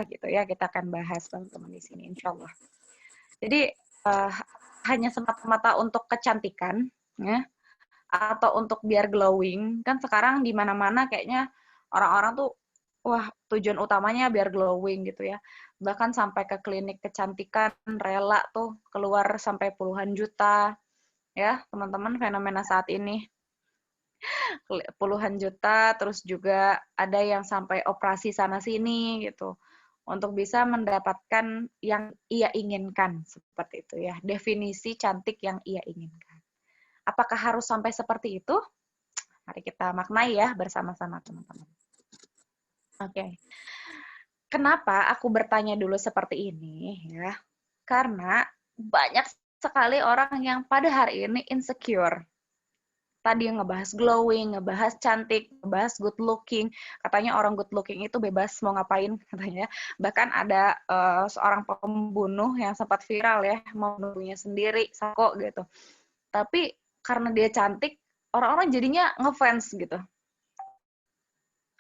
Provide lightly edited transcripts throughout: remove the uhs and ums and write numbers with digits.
gitu ya, kita akan bahas teman-teman di sini insyaallah. Jadi hanya semata-mata untuk kecantikan ya, atau untuk biar glowing, kan sekarang di mana-mana kayaknya orang-orang tuh wah tujuan utamanya biar glowing gitu ya. Bahkan sampai ke klinik kecantikan rela tuh keluar sampai puluhan juta ya, teman-teman, fenomena saat ini. Puluhan juta, terus juga ada yang sampai operasi sana sini gitu. Untuk bisa mendapatkan yang ia inginkan, seperti itu ya. Definisi cantik yang ia inginkan. Apakah harus sampai seperti itu? Mari kita maknai ya bersama-sama teman-teman. Oke. Kenapa aku bertanya dulu seperti ini ya? Karena banyak sekali orang yang pada hari ini insecure. Tadi yang ngebahas glowing, ngebahas cantik, ngebahas good looking. Katanya orang good looking itu bebas mau ngapain katanya. Bahkan ada seorang pembunuh yang sempat viral ya, mau bunuhnya sendiri, Sako gitu. Tapi karena dia cantik, orang-orang jadinya ngefans gitu.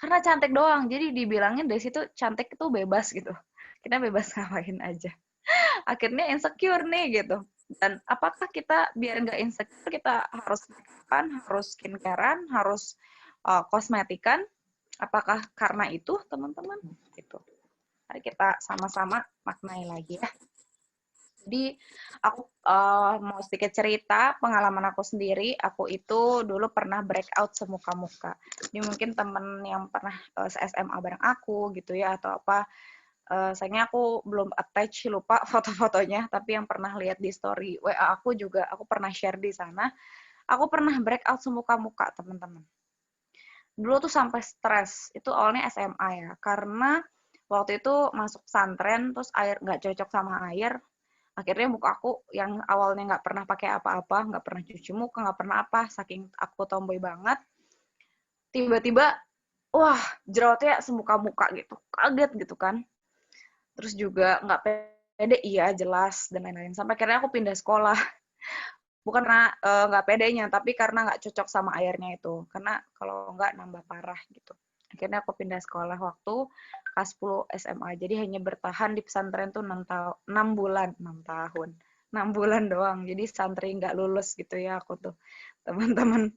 Karena cantik doang, jadi dibilangin dari situ cantik itu bebas gitu. Kita bebas ngapain aja. Akhirnya insecure nih gitu. Dan apakah kita biar nggak insecure kita harus harus skincarean, harus kosmetikan? Apakah karena itu teman-teman? Gitu. Mari kita sama-sama maknai lagi ya. Jadi aku mau sedikit cerita pengalaman aku sendiri. Aku itu dulu pernah breakout semuka-muka. Ini mungkin temen yang pernah se-SMA bareng aku gitu ya atau apa. Sayangnya aku belum attach, lupa foto-fotonya. Tapi yang pernah lihat di story WA aku juga, aku pernah share di sana. Aku pernah breakout semuka-muka teman-teman. Dulu tuh sampai stres. Itu awalnya SMA ya. Karena waktu itu masuk pesantren, terus air nggak cocok sama air. Akhirnya muka aku yang awalnya nggak pernah pakai apa-apa, nggak pernah cuci muka, nggak pernah apa, saking aku tomboy banget, tiba-tiba, wah, jerawatnya semuka-muka gitu, kaget gitu kan. Terus juga nggak pede, iya jelas, dan lain-lain. Sampai akhirnya aku pindah sekolah. Bukan karena nggak pedenya, tapi karena nggak cocok sama airnya itu. Karena kalau nggak nambah parah gitu. Akhirnya aku pindah sekolah waktu kelas 10 SMA. Jadi hanya bertahan di pesantren tuh 6 bulan, 6 tahun. 6 bulan doang. Jadi santri nggak lulus gitu ya aku tuh. Teman-teman.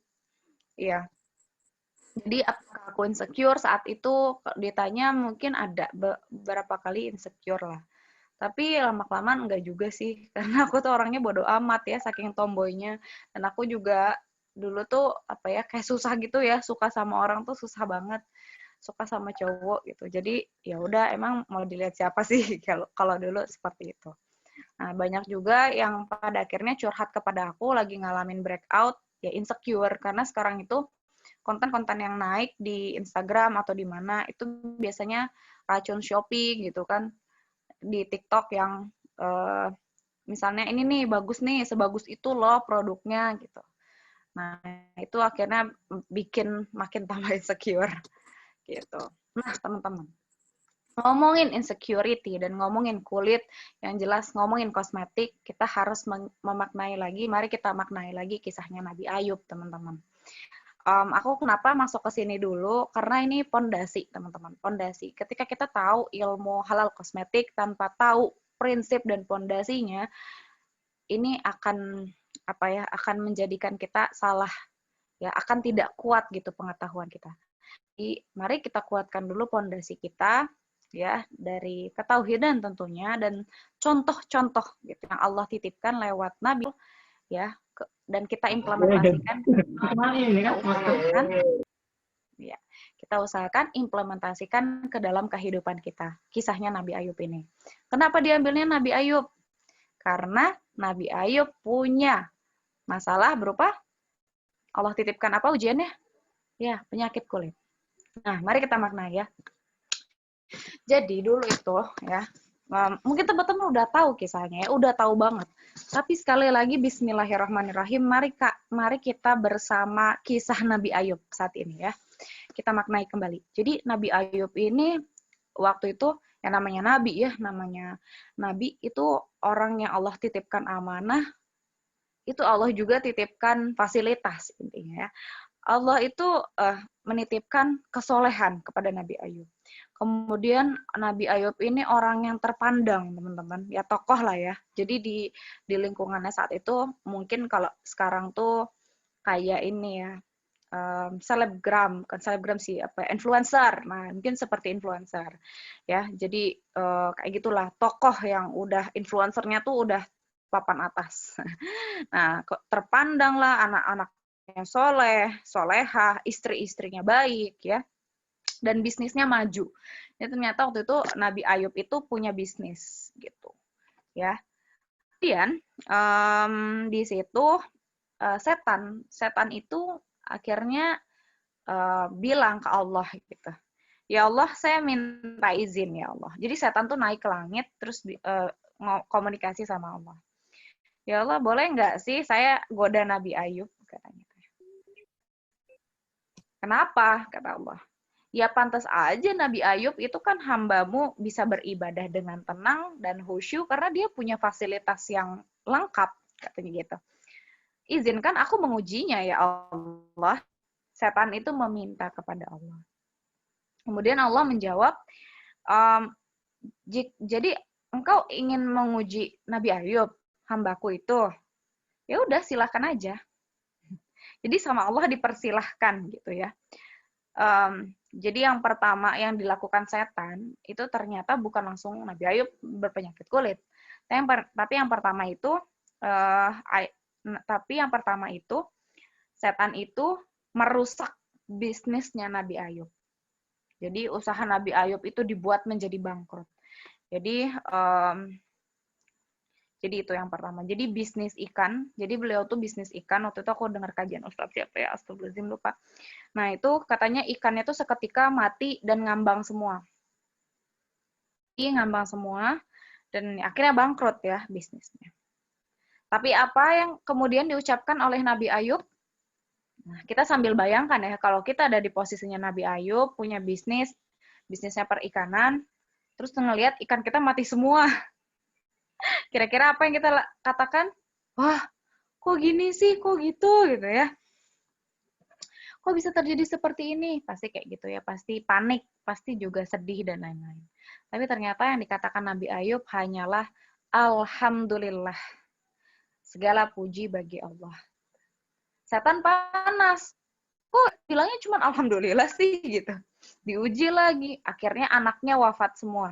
Iya. Jadi apakah aku insecure saat itu? Ditanya mungkin ada beberapa kali insecure lah. Tapi lama-kelamaan enggak juga sih. Karena aku tuh orangnya bodo amat ya, saking tomboynya. Dan aku juga dulu tuh apa ya, kayak susah gitu ya, suka sama orang tuh susah banget. Suka sama cowok gitu. Jadi ya udah emang mau dilihat siapa sih kalau kalau dulu seperti itu. Nah, banyak juga yang pada akhirnya curhat kepada aku lagi ngalamin breakout, ya insecure karena sekarang itu konten-konten yang naik di Instagram atau di mana itu biasanya racun shopping gitu kan, di TikTok yang misalnya ini nih bagus nih, sebagus itu loh produknya gitu. Nah, itu akhirnya bikin makin tambah insecure gitu. Nah, teman-teman, ngomongin insecurity dan ngomongin kulit, yang jelas ngomongin kosmetik, kita harus memaknai lagi, mari kita maknai lagi kisahnya Nabi Ayub, teman-teman. Aku kenapa masuk ke sini dulu, karena ini pondasi, teman-teman. Pondasi. Ketika kita tahu ilmu halal kosmetik tanpa tahu prinsip dan pondasinya, ini akan apa ya? Akan menjadikan kita salah, ya. Akan tidak kuat gitu pengetahuan kita. Jadi, mari kita kuatkan dulu pondasi kita, ya, dari ketauhidan tentunya dan contoh-contoh gitu yang Allah titipkan lewat Nabi, ya, dan kita implementasikan. Ya, kita usahakan implementasikan ke dalam kehidupan kita. Kisahnya Nabi Ayub ini. Kenapa diambilnya Nabi Ayub? Karena Nabi Ayub punya masalah berupa Allah titipkan apa ujiannya? Ya, penyakit kulit. Nah, mari kita maknai ya. Jadi dulu itu ya, mungkin teman-teman udah tahu kisahnya ya, udah tahu banget. Tapi sekali lagi bismillahirrahmanirrahim, mari kita bersama kisah Nabi Ayub saat ini ya. Kita maknai kembali. Jadi Nabi Ayub ini waktu itu yang namanya Nabi ya, namanya Nabi itu orang yang Allah titipkan amanah, itu Allah juga titipkan fasilitas intinya ya. Allah itu menitipkan kesolehan kepada Nabi Ayub. Kemudian Nabi Ayub ini orang yang terpandang, teman-teman. Ya tokoh lah ya. Jadi di lingkungannya saat itu mungkin kalau sekarang tuh kayak ini ya, selebgram, kan selebgram sih, apa influencer. Nah, mungkin seperti influencer. Ya, jadi kayak gitulah, tokoh yang udah influencernya tuh udah papan atas. Nah, terpandang lah anak-anaknya soleh, solehah, istri-istrinya baik ya, dan bisnisnya maju. Ini ternyata waktu itu Nabi Ayub itu punya bisnis gitu ya. Kemudian di situ setan itu akhirnya bilang ke Allah gitu, ya Allah saya minta izin ya Allah. Jadi setan tuh naik ke langit terus komunikasi sama Allah. Ya Allah boleh nggak sih saya goda Nabi Ayub katanya. Kenapa? Kata Allah. Ya pantas aja Nabi Ayub itu kan hambamu bisa beribadah dengan tenang dan khusyuk karena dia punya fasilitas yang lengkap, katanya gitu. Izinkan aku mengujinya ya Allah. Setan itu meminta kepada Allah. Kemudian Allah menjawab, jadi engkau ingin menguji Nabi Ayub, hambaku itu, ya udah silakan aja. Jadi sama Allah dipersilahkan gitu ya. Jadi yang pertama yang dilakukan setan itu ternyata bukan langsung Nabi Ayub berpenyakit kulit. Tapi yang pertama itu setan itu merusak bisnisnya Nabi Ayub. Jadi usaha Nabi Ayub itu dibuat menjadi bangkrut. Jadi itu yang pertama. Jadi bisnis ikan. Jadi beliau tuh bisnis ikan. Waktu itu aku dengar kajian Ustaz siapa ya, astagfirullahaladzim lupa. Nah itu katanya ikannya tuh seketika mati dan ngambang semua. Ngambang semua dan akhirnya bangkrut ya bisnisnya. Tapi apa yang kemudian diucapkan oleh Nabi Ayub? Nah, kita sambil bayangkan ya, kalau kita ada di posisinya Nabi Ayub, punya bisnisnya perikanan, terus ngelihat ikan kita mati semua. Kira-kira apa yang kita katakan? Wah, kok gini sih, kok gitu ya. Kok bisa terjadi seperti ini? Pasti kayak gitu ya, pasti panik, pasti juga sedih dan lain-lain. Tapi ternyata yang dikatakan Nabi Ayub hanyalah Alhamdulillah. Segala puji bagi Allah. Setan panas. Kok bilangnya cuma Alhamdulillah sih gitu. Diuji lagi, akhirnya anaknya wafat semua.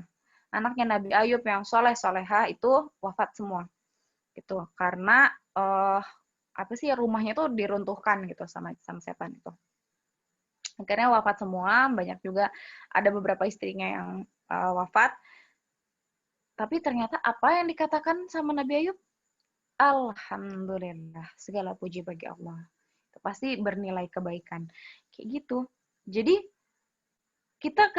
Anaknya Nabi Ayub yang soleh-soleha itu wafat semua. Gitu. Karena rumahnya tuh diruntuhkan gitu sama setan itu. Akhirnya wafat semua, banyak juga ada beberapa istrinya yang wafat. Tapi ternyata apa yang dikatakan sama Nabi Ayub? Alhamdulillah, segala puji bagi Allah. Itu pasti bernilai kebaikan. Kayak gitu. Jadi kita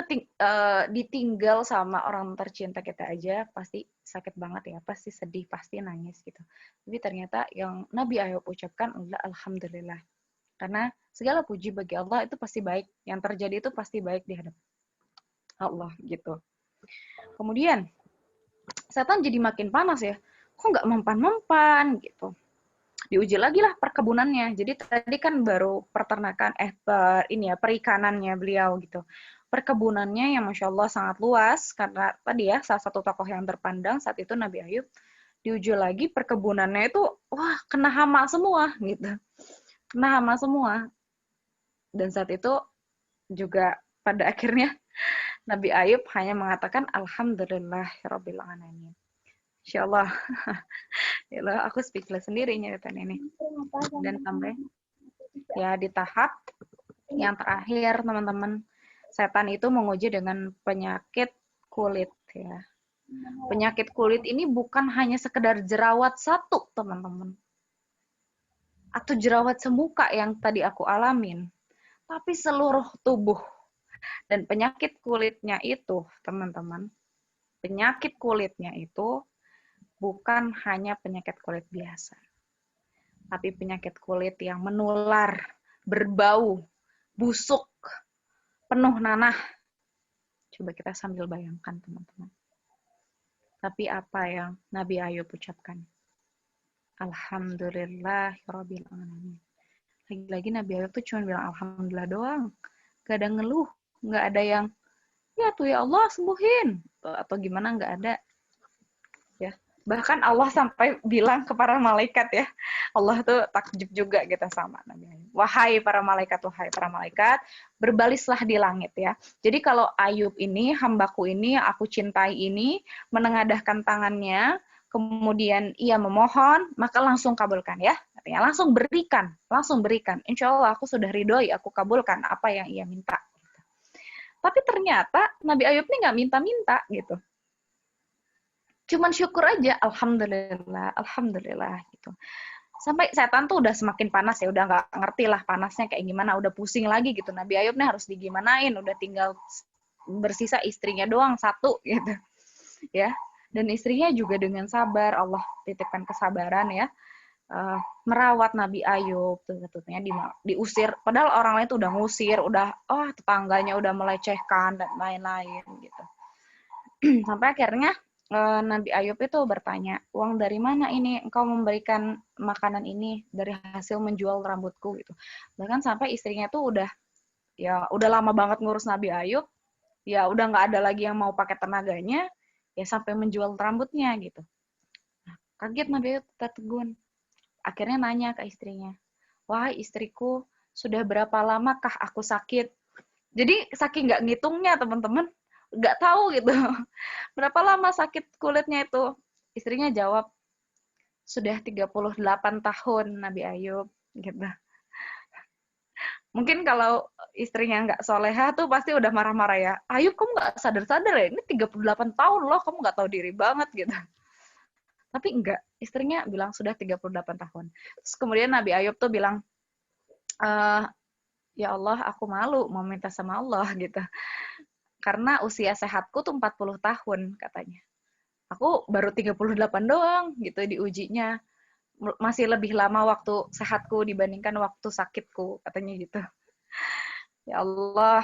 ditinggal sama orang tercinta kita aja pasti sakit banget ya, pasti sedih, pasti nangis gitu. Tapi ternyata yang Nabi Ayub ucapkan adalah Alhamdulillah. Karena segala puji bagi Allah itu pasti baik. Yang terjadi itu pasti baik di hadapan Allah gitu. Kemudian setan jadi makin panas ya. Kok nggak mempan-mempan gitu. Diuji lagi lah perkebunannya. Jadi tadi kan baru peternakan, perikanannya beliau gitu. Perkebunannya yang Masya Allah sangat luas, karena tadi ya salah satu tokoh yang terpandang saat itu Nabi Ayub. Diuji lagi perkebunannya itu, wah kena hama semua gitu. Kena hama semua. Dan saat itu juga pada akhirnya Nabi Ayub hanya mengatakan Alhamdulillahirabbil alamin. Insyaallah. Ya Allah, aku speechless sendiri nyeritain ini. Dan sampai ya di tahap yang terakhir, teman-teman, setan itu menguji dengan penyakit kulit ya. Penyakit kulit ini bukan hanya sekedar jerawat satu, teman-teman. Atau jerawat semuka yang tadi aku alamin, tapi seluruh tubuh. Dan penyakit kulitnya itu, teman-teman, penyakit kulitnya itu bukan hanya penyakit kulit biasa, tapi penyakit kulit yang menular, berbau, busuk, penuh nanah. Coba kita sambil bayangkan, teman-teman. Tapi apa yang Nabi Ayub ucapkan? Alhamdulillahirabbil alamin. Lagi-lagi Nabi Ayub tuh cuma bilang Alhamdulillah doang. Gak ada ngeluh, gak ada yang Ya tuh ya Allah sembuhin. Atau gimana nggak ada. Ya. Bahkan Allah sampai bilang ke para malaikat ya. Allah tuh takjub juga gitu sama Nabi Ayub. Wahai para malaikat, berbalislah di langit ya. Jadi kalau Ayub ini, hambaku ini, aku cintai ini, menengadahkan tangannya, kemudian ia memohon, maka langsung kabulkan ya. Artinya langsung berikan. Insya Allah aku sudah ridhoi, aku kabulkan apa yang ia minta. Tapi ternyata Nabi Ayub ini nggak minta-minta gitu. Cuman syukur aja, alhamdulillah gitu. Sampai setan tuh udah semakin panas ya, udah nggak ngerti lah panasnya kayak gimana, udah pusing lagi gitu. Nabi Ayub nih harus digimanain, udah tinggal bersisa istrinya doang satu gitu ya. Dan istrinya juga dengan sabar, Allah titipkan kesabaran ya. Merawat Nabi Ayub tentunya diusir, padahal orang lain tuh udah ngusir, udah tetangganya udah melecehkan dan lain-lain gitu. Sampai akhirnya Nabi Ayub itu bertanya, uang dari mana ini engkau memberikan makanan ini? Dari hasil menjual rambutku gitu. Bahkan sampai istrinya tuh udah lama banget ngurus Nabi Ayub, ya udah nggak ada lagi yang mau pakai tenaganya, ya sampai menjual rambutnya gitu. Kaget Nabi Ayub, tertegun. Akhirnya nanya ke istrinya, wahai istriku, sudah berapa lamakah aku sakit? Jadi saking nggak ngitungnya teman-teman, nggak tahu gitu berapa lama sakit kulitnya itu. Istrinya jawab, sudah 38 tahun Nabi Ayub gitu. Mungkin kalau istrinya nggak soleha tuh pasti udah marah-marah ya, Ayub kamu nggak sadar-sadar ya, ini 38 tahun loh, kamu nggak tahu diri banget gitu. Tapi enggak, istrinya bilang sudah 38 tahun. Terus kemudian Nabi Ayub tuh bilang, ya Allah aku malu mau minta sama Allah gitu. Karena usia sehatku tuh 40 tahun katanya. Aku baru 38 doang gitu diujinya. Masih lebih lama waktu sehatku dibandingkan waktu sakitku katanya gitu. Ya Allah.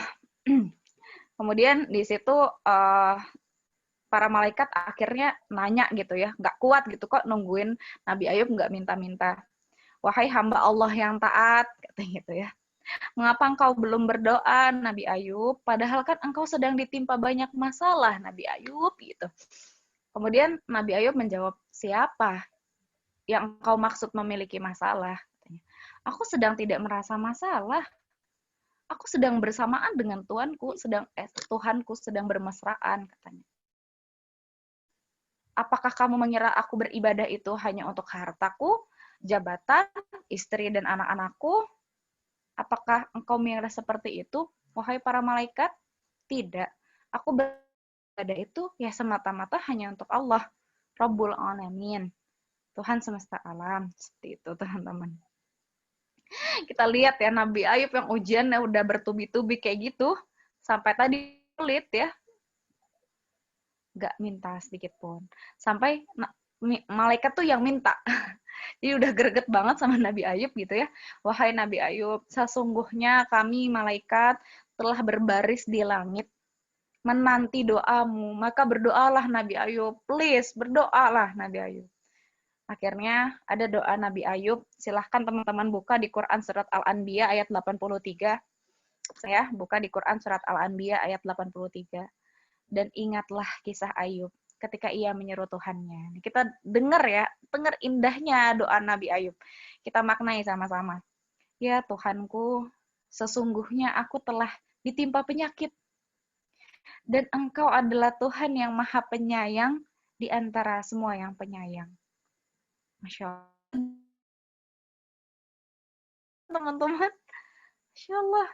Kemudian di situ para malaikat akhirnya nanya gitu ya, nggak kuat gitu kok nungguin Nabi Ayub nggak minta-minta. Wahai hamba Allah yang taat, katanya gitu ya. Mengapa engkau belum berdoa, Nabi Ayub? Padahal kan engkau sedang ditimpa banyak masalah, Nabi Ayub gitu. Kemudian Nabi Ayub menjawab, siapa yang engkau maksud memiliki masalah? Aku sedang tidak merasa masalah. Aku sedang bersamaan dengan Tuhanku, Tuhanku sedang bermesraan, katanya. Apakah kamu mengira aku beribadah itu hanya untuk hartaku, jabatan, istri dan anak-anakku? Apakah engkau mengira seperti itu, wahai para malaikat? Tidak. Aku beribadah itu ya semata-mata hanya untuk Allah, Rabbul Alamin, Tuhan semesta alam. Seperti itu, teman-teman. Kita lihat ya, Nabi Ayub yang ujiannya udah bertubi-tubi kayak gitu, sampai tadi sulit ya, nggak minta sedikit pun. Sampai malaikat tuh yang minta. Jadi udah greget banget sama Nabi Ayub gitu ya. Wahai Nabi Ayub, sesungguhnya kami malaikat telah berbaris di langit menanti doamu. Maka berdoalah Nabi Ayub. Please, berdoalah Nabi Ayub. Akhirnya ada doa Nabi Ayub. Silahkan teman-teman buka di Quran Surat Al-Anbiya ayat 83. Saya buka di Quran Surat Al-Anbiya ayat 83. Dan ingatlah kisah Ayub ketika ia menyeru Tuhannya. Kita dengar ya, dengar indahnya doa Nabi Ayub. Kita maknai sama-sama. Ya Tuhanku, sesungguhnya aku telah ditimpa penyakit. Dan Engkau adalah Tuhan yang maha penyayang di antara semua yang penyayang. Masya Allah. Teman-teman, Masya Allah.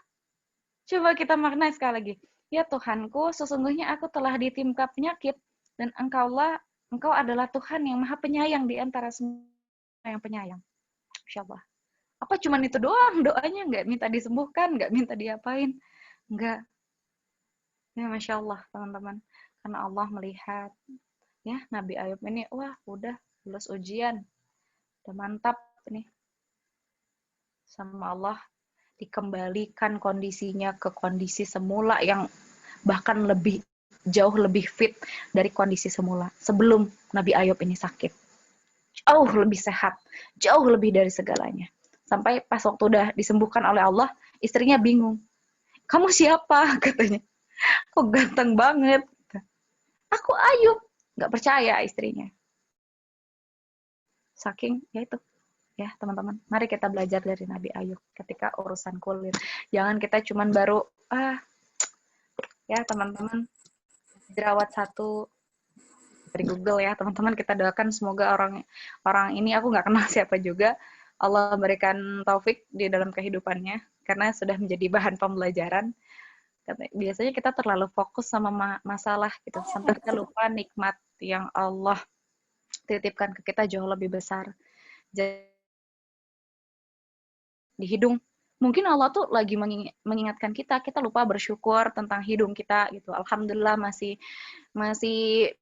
Coba kita maknai sekali lagi. Ya Tuhanku, sesungguhnya aku telah ditimpa penyakit, dan Engkau adalah Tuhan yang maha penyayang di antara semua yang penyayang. Masya Allah. Apa cuman itu doang doanya? Nggak minta disembuhkan, nggak minta diapain. Nggak. Ya Masya Allah, teman-teman. Karena Allah melihat, ya Nabi Ayub ini, wah udah lulus ujian. Udah mantap nih. Sama Allah dikembalikan kondisinya ke kondisi semula yang bahkan jauh lebih fit dari kondisi semula sebelum Nabi Ayub ini sakit. Jauh lebih sehat, jauh lebih dari segalanya. Sampai pas waktu udah disembuhkan oleh Allah, istrinya bingung. Kamu siapa? Katanya. Kok ganteng banget. Aku Ayub. Nggak percaya istrinya. Saking, ya itu. Ya, teman-teman. Mari kita belajar dari Nabi Ayub ketika urusan kulit. Jangan kita cuman baru, ya teman-teman, jerawat satu dari Google ya, teman-teman. Kita doakan semoga orang ini, aku nggak kenal siapa juga, Allah berikan taufik di dalam kehidupannya, karena sudah menjadi bahan pembelajaran. Biasanya kita terlalu fokus sama masalah gitu, sampai kita lupa nikmat yang Allah titipkan ke kita jauh lebih besar. Jadi, di hidung, mungkin Allah tuh lagi mengingatkan kita lupa bersyukur tentang hidung kita gitu. Alhamdulillah masih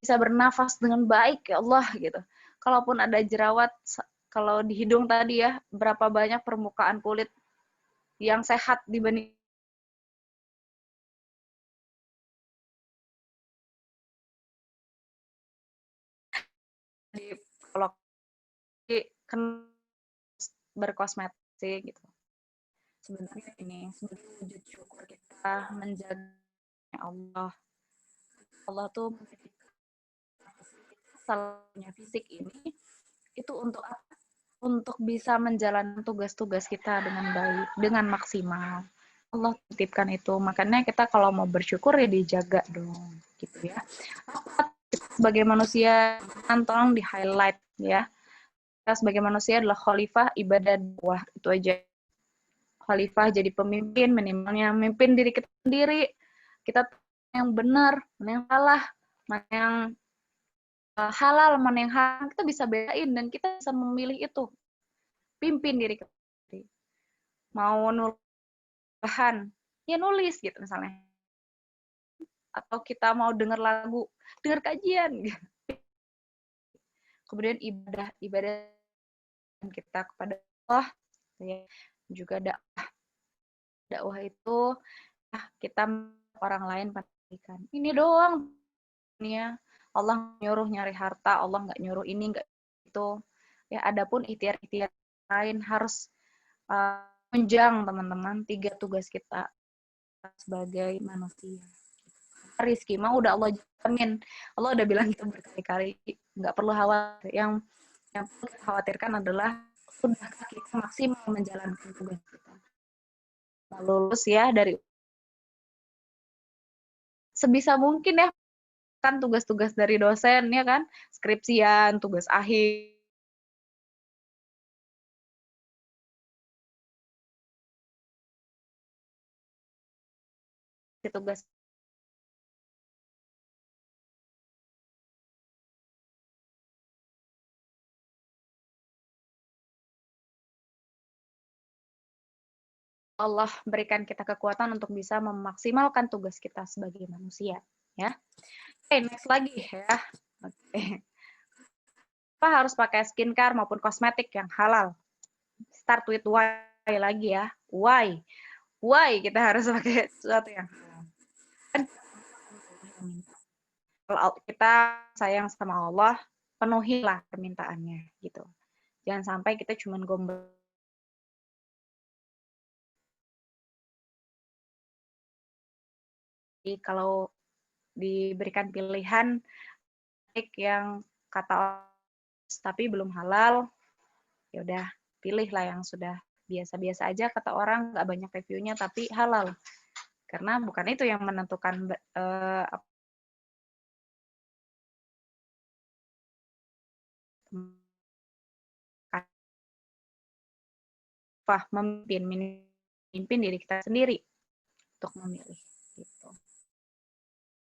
bisa bernafas dengan baik ya Allah gitu. Kalaupun ada jerawat, kalau di hidung tadi ya, berapa banyak permukaan kulit yang sehat dibanding kalau kan berkosmetik gitu. Sebenarnya ini sebagai wujud syukur kita menjaga Allah. Allah tuh salahnya fisik ini itu untuk apa? Untuk bisa menjalankan tugas-tugas kita dengan baik, dengan maksimal. Allah titipkan itu. Makanya kita kalau mau bersyukur ya dijaga dong, gitu ya. Sebagai manusia, tolong di-highlight ya. Kita sebagai manusia adalah khalifah ibadah dakwah, itu aja. Khalifah jadi pemimpin, minimalnya memimpin diri kita sendiri. Kita yang benar, mana yang salah, mana yang halal, mana yang haram, kita bisa bedain dan kita bisa memilih itu. Pimpin diri kita sendiri. Mau nulis bahan, ya nulis gitu misalnya. Atau kita mau dengar lagu, dengar kajian. Gitu. Kemudian ibadah kita kepada Allah, ya. Juga dakwah itu kita orang lain pastikan. Ini doang ya. Allah nyuruh nyari harta, Allah nggak nyuruh ini, nggak itu. Ya, adapun ikhtiar-ikhtiar lain harus menjang teman-teman 3 tugas kita sebagai manusia. Rizki mah udah Allah jamin. Allah udah bilang itu berkali-kali, nggak perlu khawatir. Yang perlu kita khawatirkan adalah sudahkah kita maksimal menjalankan tugas kita. Lulus ya dari sebisa mungkin ya, kan tugas-tugas dari dosen ya kan, skripsian, tugas akhir, tugas Allah berikan kita kekuatan untuk bisa memaksimalkan tugas kita sebagai manusia ya. Oke, next lagi ya. Oke. Apa harus pakai skincare maupun kosmetik yang halal? Start with why lagi ya. Why? Why kita harus pakai sesuatu yang halal? Kalau kita sayang sama Allah, penuhilah permintaannya gitu. Jangan sampai kita cuma gombal. Jadi kalau diberikan pilihan yang kata tapi belum halal, ya udah pilihlah yang sudah biasa-biasa aja kata orang, nggak banyak reviewnya tapi halal. Karena bukan itu yang menentukan memimpin diri kita sendiri untuk memilih gitu.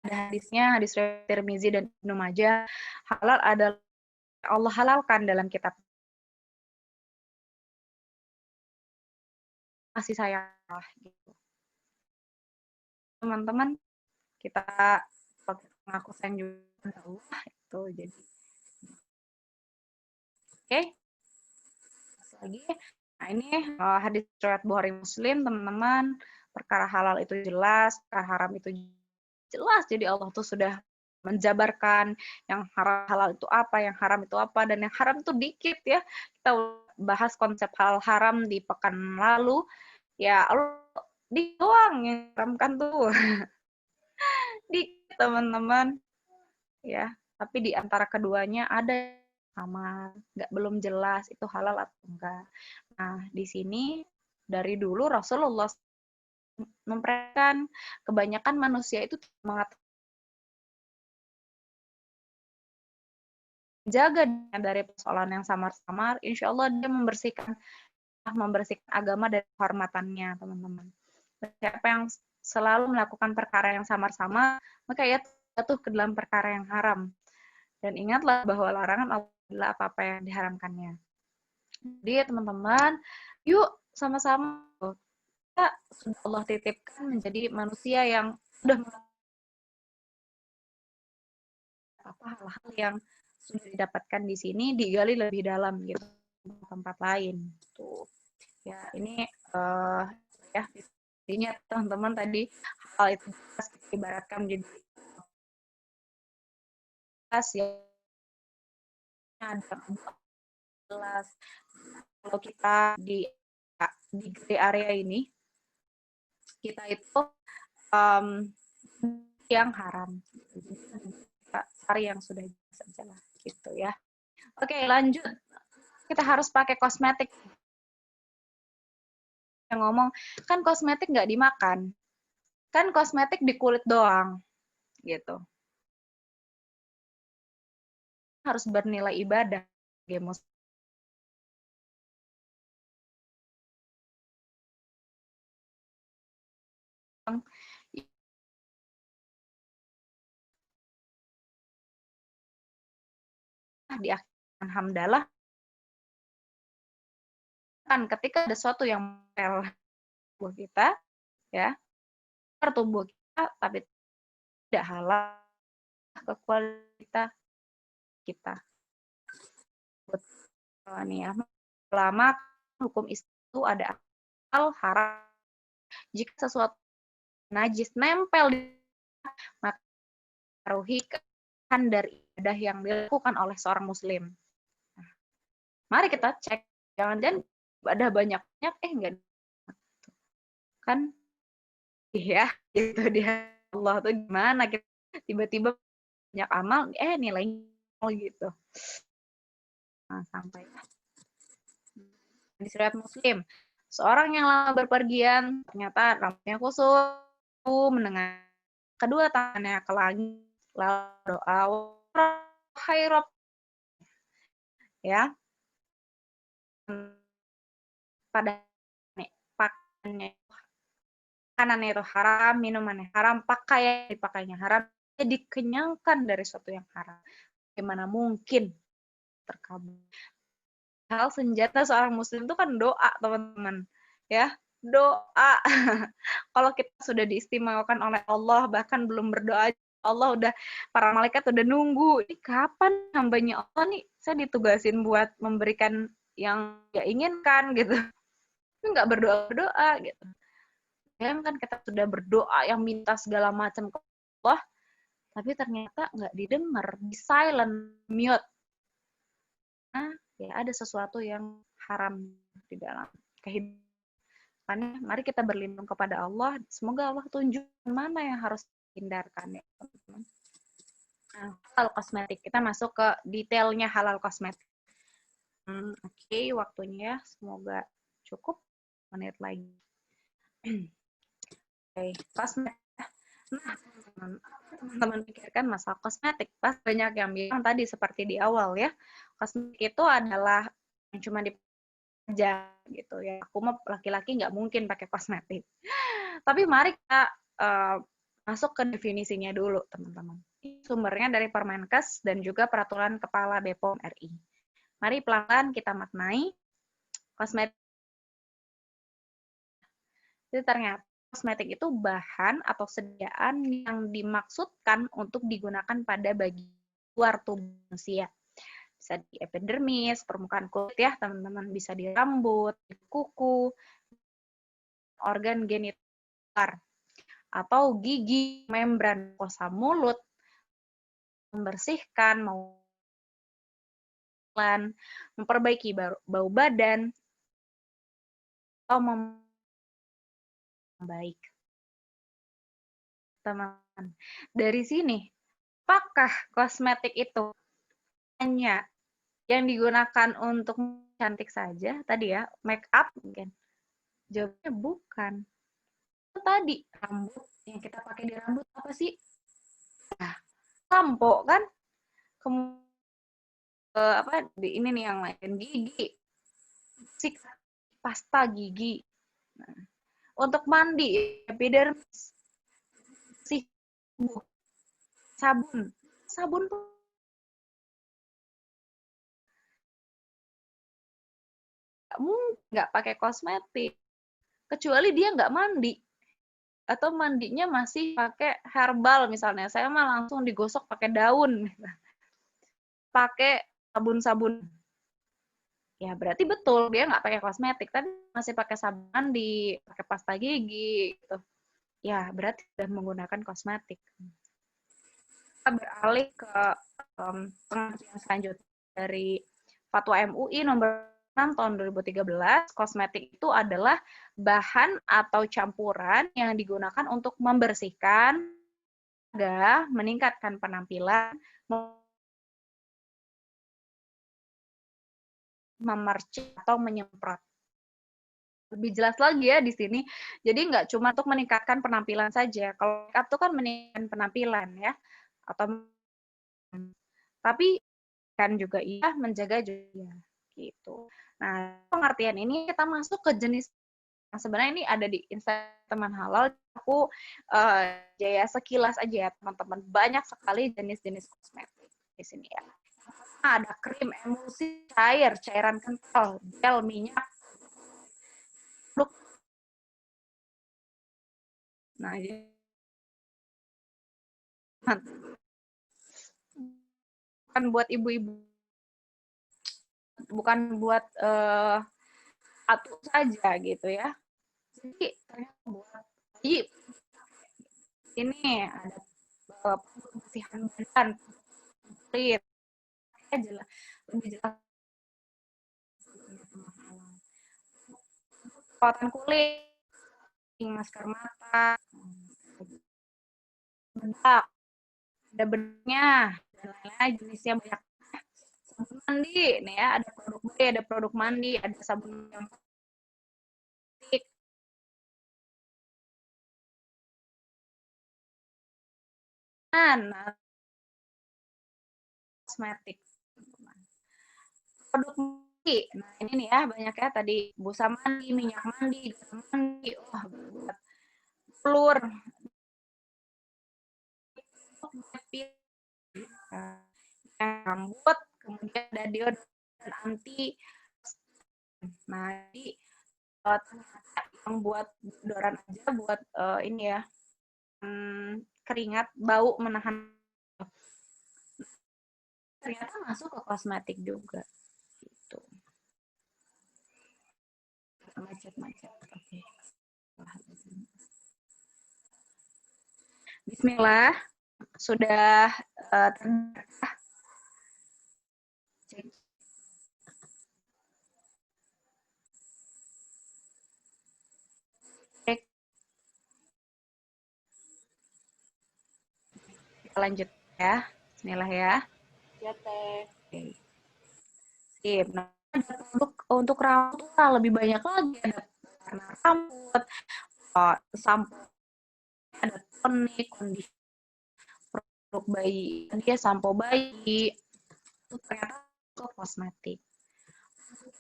Ada hadisnya, hadis Tirmizi dan Ibnu Majah, halal adalah Allah halalkan dalam kitab kasih sayang gitu. Teman-teman, kita mengaku sayang juga Allah itu jadi oke. Lagi, nah ini hadis riwayat Bukhari Muslim, teman-teman, perkara halal itu jelas, perkara haram itu jelas. Jadi Allah tuh sudah menjabarkan yang halal itu apa, yang haram itu apa, dan yang haram itu dikit ya. Kita bahas konsep halal haram di pekan lalu. Ya Allah di doang yang haramkan tuh. teman-teman, ya. Tapi di antara keduanya ada sama, belum jelas itu halal atau enggak. Nah, di sini dari dulu Rasulullah mempraktikkan, kebanyakan manusia itu jaga dari persoalan yang samar-samar, insya Allah dia membersihkan agama dari kehormatannya, teman-teman. Siapa yang selalu melakukan perkara yang samar-samar, maka ia jatuh ke dalam perkara yang haram. Dan ingatlah bahwa larangan Allah adalah apa-apa yang diharamkannya. Jadi teman-teman, yuk sama-sama kita sudah Allah titipkan menjadi manusia yang sudah hal-hal yang sudah didapatkan di sini digali lebih dalam gitu tempat lain. Tuh. Ya, ini ya intinya teman-teman tadi hal itu ibaratkan menjadi ya ada jelas kalau kita di area ini kita itu yang haram cari yang sudah saja lah gitu ya. Oke, lanjut, kita harus pakai kosmetik. Yang ngomong kan kosmetik nggak dimakan, kan kosmetik di kulit doang gitu, harus bernilai ibadah gemos di akhir hamdalah kan ketika ada sesuatu yang menempel tubuh kita ya tubuh kita tapi tidak halal ke kualitas kita nih ya lama hukum itu ada hal haram jika sesuatu najis nempel di maka merugikan dari ibadah yang dilakukan oleh seorang muslim. Nah, mari kita cek jangan-jangan ada banyak-banyak enggak kan ya gitu dia Allah tuh gimana kita tiba-tiba banyak amal nilainya gitu. Nah, sampai di riwayat Muslim seorang yang lama berpergian ternyata rambutnya kusut mendengar kedua tangannya ke langit lalu doa hai Rob ya pada pakaiannya makanannya itu haram, minumannya haram, pakaian dipakainya haram, dikenyangkan dari sesuatu yang haram. Gimana mungkin terkabul? Hal senjata seorang muslim itu kan doa, teman-teman. Ya, doa. Kalau kita sudah diistimewakan oleh Allah, bahkan belum berdoa, Allah udah, para malaikat udah nunggu. Ini kapan hambanya Allah nih, saya ditugasin buat memberikan yang dia inginkan, gitu. Tapi nggak berdoa-doa, gitu. Kan kita sudah berdoa yang minta segala macam ke Allah, tapi ternyata nggak didengar, di silent, mute. Nah, ya ada sesuatu yang haram di dalam kehidupan. Mari kita berlindung kepada Allah. Semoga Allah tunjukkan mana yang harus dihindarkan ya, teman-teman. Nah, halal kosmetik. Kita masuk ke detailnya halal kosmetik. Oke, waktunya semoga cukup menit lagi. Oke, kosmetik. Nah, teman-teman pikirkan masalah kosmetik. Pas banyak yang bilang tadi seperti di awal ya, kosmetik itu adalah yang cuma dipajang gitu ya. Aku mah laki-laki nggak mungkin pakai kosmetik. Tapi mari kita masuk ke definisinya dulu, teman-teman. Sumbernya dari Permenkes dan juga Peraturan Kepala BPOM RI. Mari pelan-pelan kita maknai kosmetik. Jadi ternyata kosmetik itu bahan atau sediaan yang dimaksudkan untuk digunakan pada bagian luar tubuh manusia. Bisa di epidermis, permukaan kulit ya teman-teman, bisa di rambut, di kuku, organ genital, atau gigi, membran mukosa mulut, membersihkan, memperbaiki bau badan, atau baik. Teman Dari sini, apakah kosmetik itu hanya yang digunakan untuk cantik saja tadi ya, make up mungkin? Jawabnya bukan. Itu tadi, rambut yang kita pakai di rambut apa sih? Nah, sampo kan? Kemudian apa ini nih yang lain gigi, sikat, pasta gigi. Nah, untuk mandi, epidermis, sih, sabun, sabun tuh nggak pakai kosmetik, kecuali dia nggak mandi atau mandinya masih pakai herbal misalnya. Saya mah langsung digosok pakai daun, pakai sabun-sabun. Ya berarti betul dia nggak pakai kosmetik, tapi masih pakai sabun mandi, pakai pasta gigi, gitu. Ya berarti sudah menggunakan kosmetik. Kita beralih ke pengertian selanjutnya dari Fatwa MUI nomor 6 tahun 2013, kosmetik itu adalah bahan atau campuran yang digunakan untuk membersihkan, meningkatkan penampilan, memercik atau menyemprot. Lebih jelas lagi ya di sini. Jadi nggak cuma untuk meningkatkan penampilan saja. Kalau make up itu kan meningkatkan penampilan ya, atau tapi kan juga iya menjaga juga gitu. Nah, pengertian ini kita masuk ke jenis yang sebenarnya ini ada di Instagram teman halal. Aku jaya sekilas aja ya teman-teman. Banyak sekali jenis-jenis kosmetik di sini ya. Nah, ada krim emulsi cair, cairan kental, gel, minyak. Nah, bukan buat ibu-ibu, bukan buat atu saja gitu ya. Jadi ternyata buat bayi ini ada pembersihan badan, kulit, jelas lebih jelas perawatan kulit, masker mata, bedak, ada benaknya, dan lain-lain jenisnya banyak. Sabun mandi, nih ya, ada produk mandi, ada sabun yang plastik, nah, kosmetik. Produk mandi, nah ini nih ya banyak ya tadi busa mandi, minyak mandi, gas mandi, wah buat telur, rambut, kemudian ada deodoran anti. Nah, jadi ternyata yang buat deodoran aja buat ini ya keringat, bau, menahan. Ternyata masuk ke kosmetik juga. Gitu. Macet-macet. Oke. Bismillah. Sudah cek. Kita lanjut ya. Bismillah ya. Ya teh. Oke. Sip. Nah, untuk rambut lebih banyak lagi ada warna rambut, sampo, ada tonik, kondisi produk bayi, dia sampo bayi, itu ternyata ke kosmetik.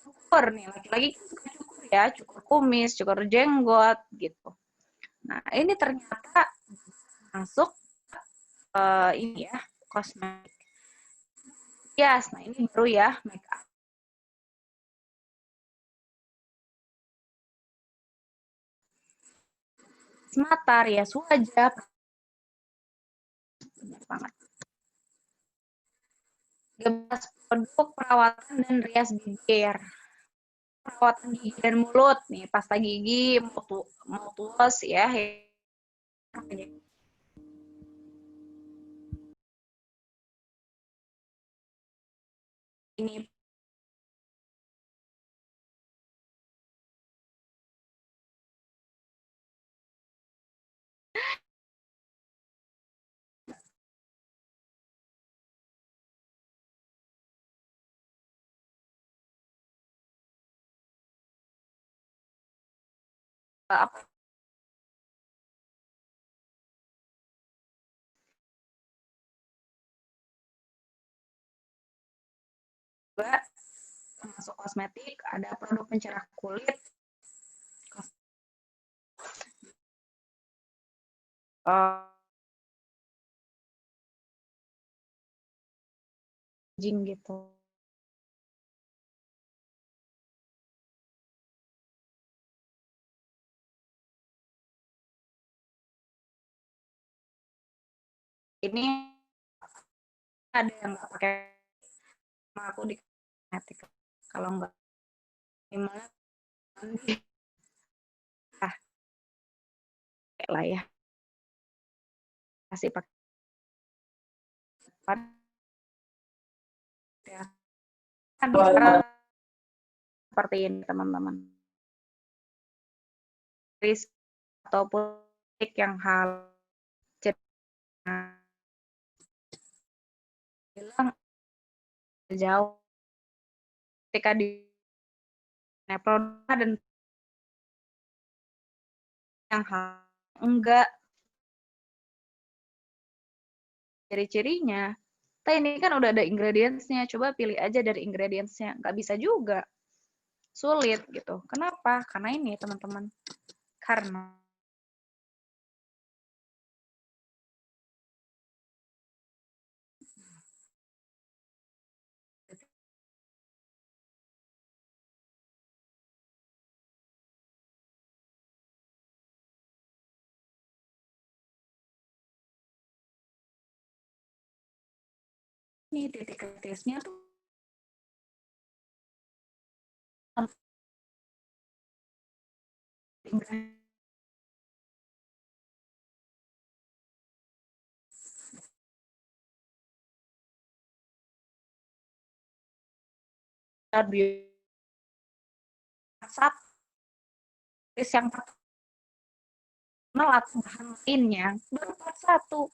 Cukur nih, laki-laki suka cukur ya, cukur kumis, cukur jenggot gitu. Nah, ini ternyata masuk ini ya, kosmetik. Yes, nah ini baru ya, make up. Mata, rias wajah, banyak banget. 13 produk perawatan dan rias bibir. Perawatan gigi dan mulut nih, pasta gigi, mouthwash ya. Ini apa juga masuk kosmetik, ada produk pencerah kulit, gitu. Ini ada yang nggak pakai, sama aku di kosmetik. Kalau nggak gimana ah lah ya, kasih pakai ya. Kan sekarang seperti ini teman-teman. Ataupun yang hal bilang jauh ketika di produk dan yang hal enggak ciri-cirinya. Ini kan udah ada ingredients-nya, coba pilih aja dari ingredients-nya. Nggak bisa juga. Sulit gitu. Kenapa? Karena ini teman-teman. Karena ini titik kritisnya tuh yang pertama atau bahan lainnya baru part 1.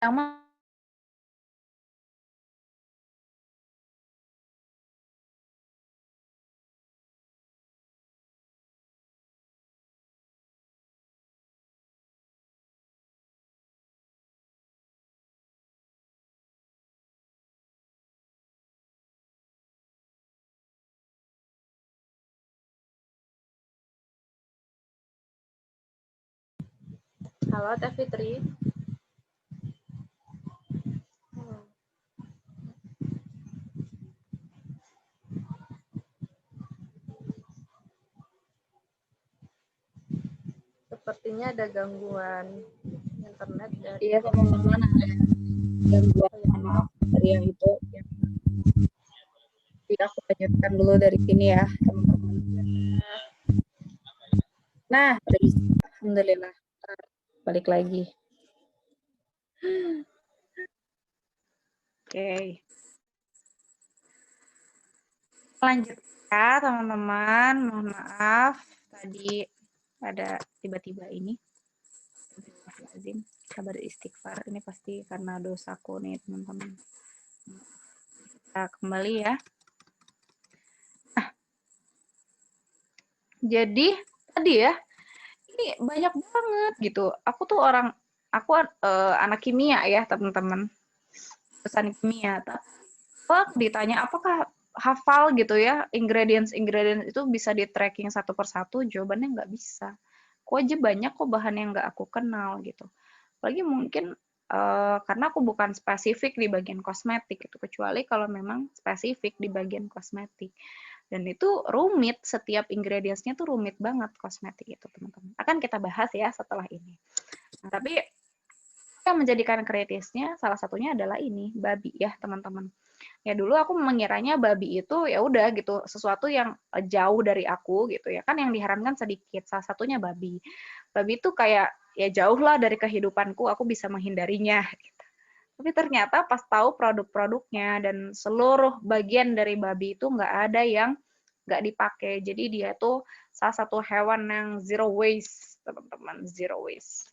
Yang halo Teh Fitri. Sepertinya ada gangguan internet dari Iya teman-teman, ada gangguan, maaf dari yang itu. Jadi aku lanjutkan dulu dari sini ya teman-teman. Nah, alhamdulillah balik lagi. Oke. Lanjut ya teman-teman, mohon maaf tadi ada tiba-tiba ini. Sabar istighfar, ini pasti karena dosaku nih teman-teman. Kita kembali ya. Nah, jadi tadi ya, ini banyak banget gitu. Aku tuh anak kimia ya teman-teman, pesan kimia. Tapi ditanya apakah hafal gitu ya ingredients itu bisa di tracking satu persatu, jawabannya nggak bisa. Kok aja banyak kok bahan yang nggak aku kenal gitu. Apalagi mungkin karena aku bukan spesifik di bagian kosmetik itu, kecuali kalau memang spesifik di bagian kosmetik. Dan itu rumit, setiap ingredients-nya tuh rumit banget kosmetik itu teman-teman. Akan kita bahas ya setelah ini. Nah, tapi Yang menjadikan kritisnya salah satunya adalah ini, babi ya, teman-teman. Ya dulu aku mengiranya babi itu ya udah gitu, sesuatu yang jauh dari aku gitu ya. Kan yang diharamkan sedikit, salah satunya babi. Babi itu kayak ya jauh lah dari kehidupanku, aku bisa menghindarinya gitu. Tapi ternyata pas tahu produk-produknya dan seluruh bagian dari babi itu nggak ada yang nggak dipakai. Jadi dia tuh salah satu hewan yang zero waste, teman-teman, zero waste.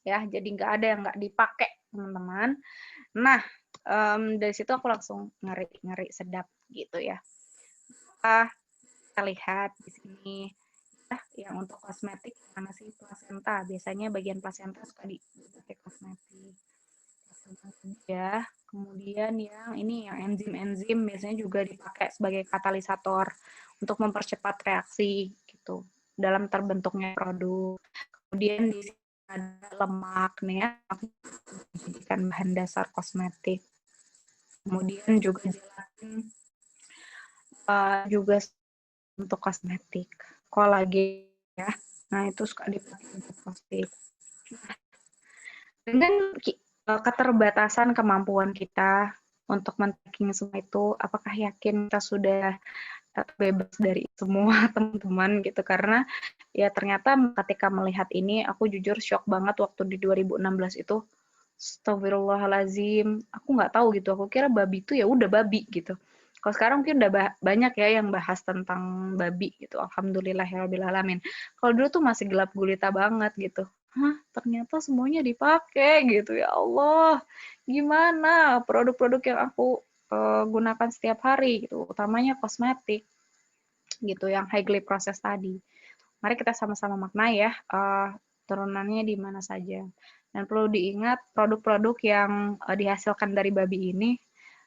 Ya, jadi nggak ada yang nggak dipakai, teman-teman. Nah, dari situ aku langsung ngeri sedap gitu ya. Kita lihat di sini yang untuk kosmetik mana sih plasenta? Biasanya bagian plasenta suka dipakai kosmetik. Ya, kemudian yang ini yang enzim-enzim biasanya juga dipakai sebagai katalisator untuk mempercepat reaksi gitu dalam terbentuknya produk. Kemudian di sini ada lemak nih ya, dijadikan bahan dasar kosmetik. Kemudian juga gelatin juga untuk kosmetik. Kolagen ya. Nah, itu suka dipakai untuk kosmetik. Dengan keterbatasan kemampuan kita untuk men-tracking semua itu, apakah yakin kita sudah bebas dari semua teman-teman gitu? Karena ya ternyata ketika melihat ini, aku jujur shock banget waktu di 2016 itu. Astagfirullahalazim, aku nggak tahu gitu. Aku kira babi itu ya udah babi gitu. Kalau sekarang mungkin udah banyak ya yang bahas tentang babi gitu. Alhamdulillahirrahmanirrahim. Kalau dulu tuh masih gelap gulita banget gitu. Hah, ternyata semuanya dipakai gitu ya Allah. Gimana produk-produk yang aku gunakan setiap hari gitu, utamanya kosmetik gitu yang highly processed tadi. Mari kita sama-sama maknai ya turunannya di mana saja. Dan perlu diingat produk-produk yang dihasilkan dari babi ini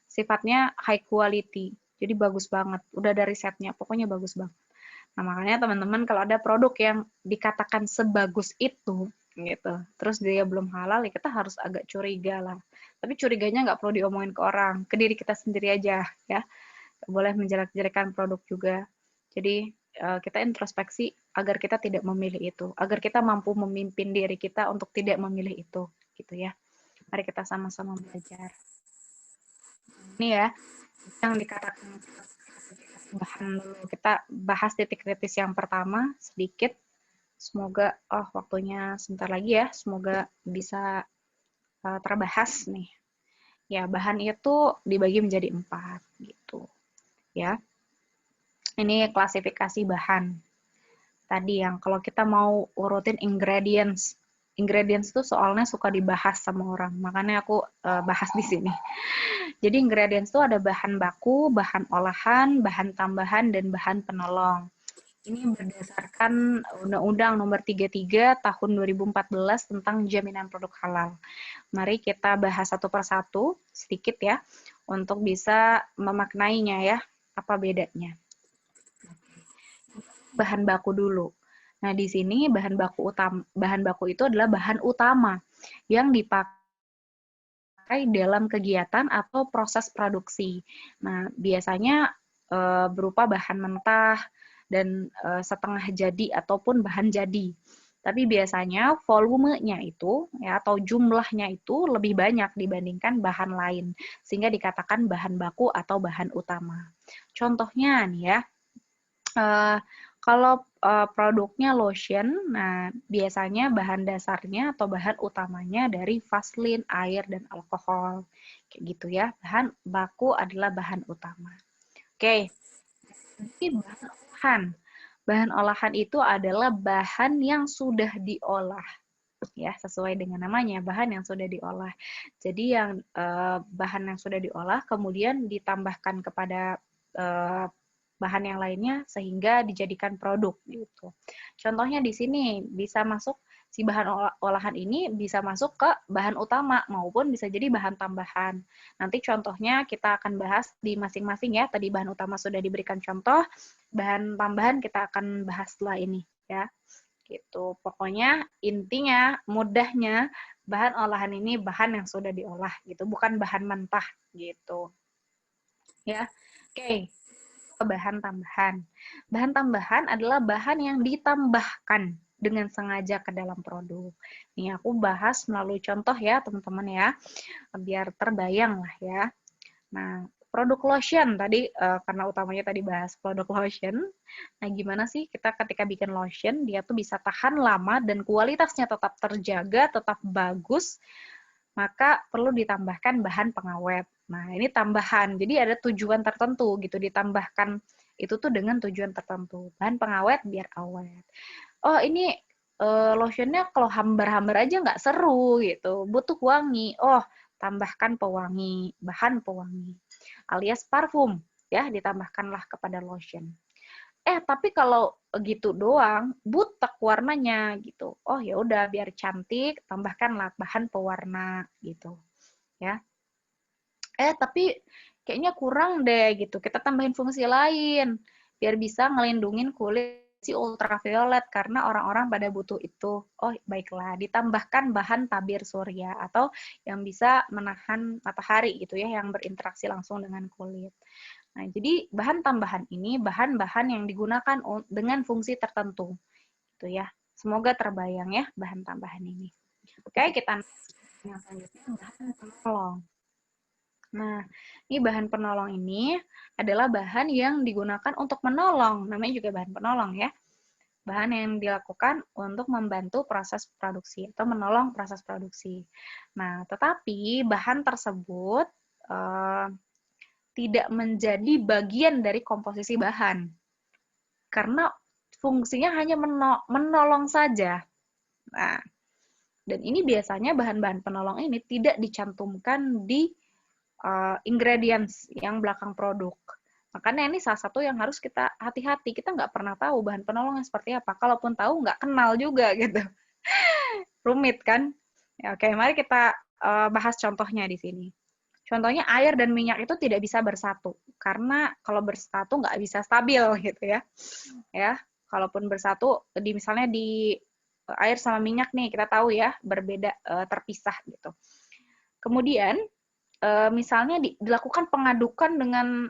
sifatnya high quality. Jadi bagus banget. Udah ada risetnya, pokoknya bagus banget. Nah, makanya teman-teman kalau ada produk yang dikatakan sebagus itu, gitu, terus dia belum halal, ya kita harus agak curiga lah. Tapi curiganya nggak perlu diomongin ke orang, ke diri kita sendiri aja, ya. Nggak boleh menjelek-jelekan produk juga. Jadi, kita introspeksi agar kita tidak memilih itu, agar kita mampu memimpin diri kita untuk tidak memilih itu, gitu ya. Mari kita sama-sama belajar. Ini ya, yang dikatakan bahan dulu. Kita bahas titik kritis yang pertama sedikit. Semoga waktunya sebentar lagi ya. Semoga bisa terbahas nih. Ya, bahan itu dibagi menjadi 4 gitu. Ya. Ini klasifikasi bahan. Tadi yang kalau kita mau urutin ingredients. Ingredients itu soalnya suka dibahas sama orang. Makanya aku bahas di sini. Jadi ingredients itu ada bahan baku, bahan olahan, bahan tambahan, dan bahan penolong. Ini berdasarkan Undang-Undang Nomor 33 Tahun 2014 tentang Jaminan Produk Halal. Mari kita bahas satu persatu sedikit ya, untuk bisa memaknainya ya, apa bedanya. Bahan baku dulu. Nah, di sini bahan baku itu adalah bahan utama yang dipakai dalam kegiatan atau proses produksi. Nah, biasanya berupa bahan mentah dan setengah jadi ataupun bahan jadi. Tapi biasanya volumenya itu ya atau jumlahnya itu lebih banyak dibandingkan bahan lain sehingga dikatakan bahan baku atau bahan utama. Contohnya nih ya, kalau produknya lotion, nah biasanya bahan dasarnya atau bahan utamanya dari vaselin, air, dan alkohol. Kayak gitu ya, bahan baku adalah bahan utama. Oke, ini bahan olahan. Bahan olahan itu adalah bahan yang sudah diolah. Ya, sesuai dengan namanya, bahan yang sudah diolah. Jadi yang bahan yang sudah diolah kemudian ditambahkan kepada bahan yang lainnya sehingga dijadikan produk gitu. Contohnya di sini bisa masuk si bahan olahan ini bisa masuk ke bahan utama maupun bisa jadi bahan tambahan. Nanti contohnya kita akan bahas di masing-masing ya. Tadi bahan utama sudah diberikan contoh, bahan tambahan kita akan bahas setelah ini ya. Gitu. Pokoknya intinya mudahnya bahan olahan ini bahan yang sudah diolah gitu, bukan bahan mentah gitu. Ya. Oke. Bahan tambahan. Bahan tambahan adalah bahan yang ditambahkan dengan sengaja ke dalam produk. Nih aku bahas melalui contoh ya teman-teman ya, biar terbayang lah ya. Nah, produk lotion tadi, karena utamanya tadi bahas produk lotion. Nah, gimana sih kita ketika bikin lotion, dia tuh bisa tahan lama dan kualitasnya tetap terjaga, tetap bagus, maka perlu ditambahkan bahan pengawet. Nah, ini tambahan. Jadi ada tujuan tertentu gitu, ditambahkan itu tuh dengan tujuan tertentu. Bahan pengawet biar awet. Oh, ini lotionnya kalau hambar-hambar aja nggak seru gitu, butuh wangi. Oh, tambahkan pewangi, bahan pewangi alias parfum ya, ditambahkanlah kepada lotion. Tapi kalau gitu doang, butek warnanya gitu. Oh ya udah biar cantik, tambahkanlah bahan pewarna gitu ya. Tapi kayaknya kurang deh gitu. Kita tambahin fungsi lain biar bisa ngelindungin kulit si ultraviolet karena orang-orang pada butuh itu. Oh, baiklah, ditambahkan bahan tabir surya atau yang bisa menahan matahari gitu ya, yang berinteraksi langsung dengan kulit. Nah, jadi bahan tambahan ini bahan-bahan yang digunakan dengan fungsi tertentu. Gitu ya. Semoga terbayang ya bahan tambahan ini. Oke, kita yang selanjutnya bahan penolong. Nah, ini bahan penolong ini adalah bahan yang digunakan untuk menolong, namanya juga bahan penolong ya. Bahan yang dilakukan untuk membantu proses produksi atau menolong proses produksi. Nah, tetapi bahan tersebut tidak menjadi bagian dari komposisi bahan. Karena fungsinya hanya menolong saja. Nah, dan ini biasanya bahan-bahan penolong ini tidak dicantumkan di ingredients yang belakang produk. Makanya ini salah satu yang harus kita hati-hati. Kita nggak pernah tahu bahan penolongnya seperti apa. Kalaupun tahu, nggak kenal juga gitu. Rumit kan? Ya, oke, mari kita bahas contohnya di sini. Contohnya air dan minyak itu tidak bisa bersatu. Karena kalau bersatu nggak bisa stabil gitu ya. Ya, kalaupun bersatu, misalnya di air sama minyak nih, kita tahu ya, berbeda, terpisah gitu. Kemudian, misalnya dilakukan pengadukan dengan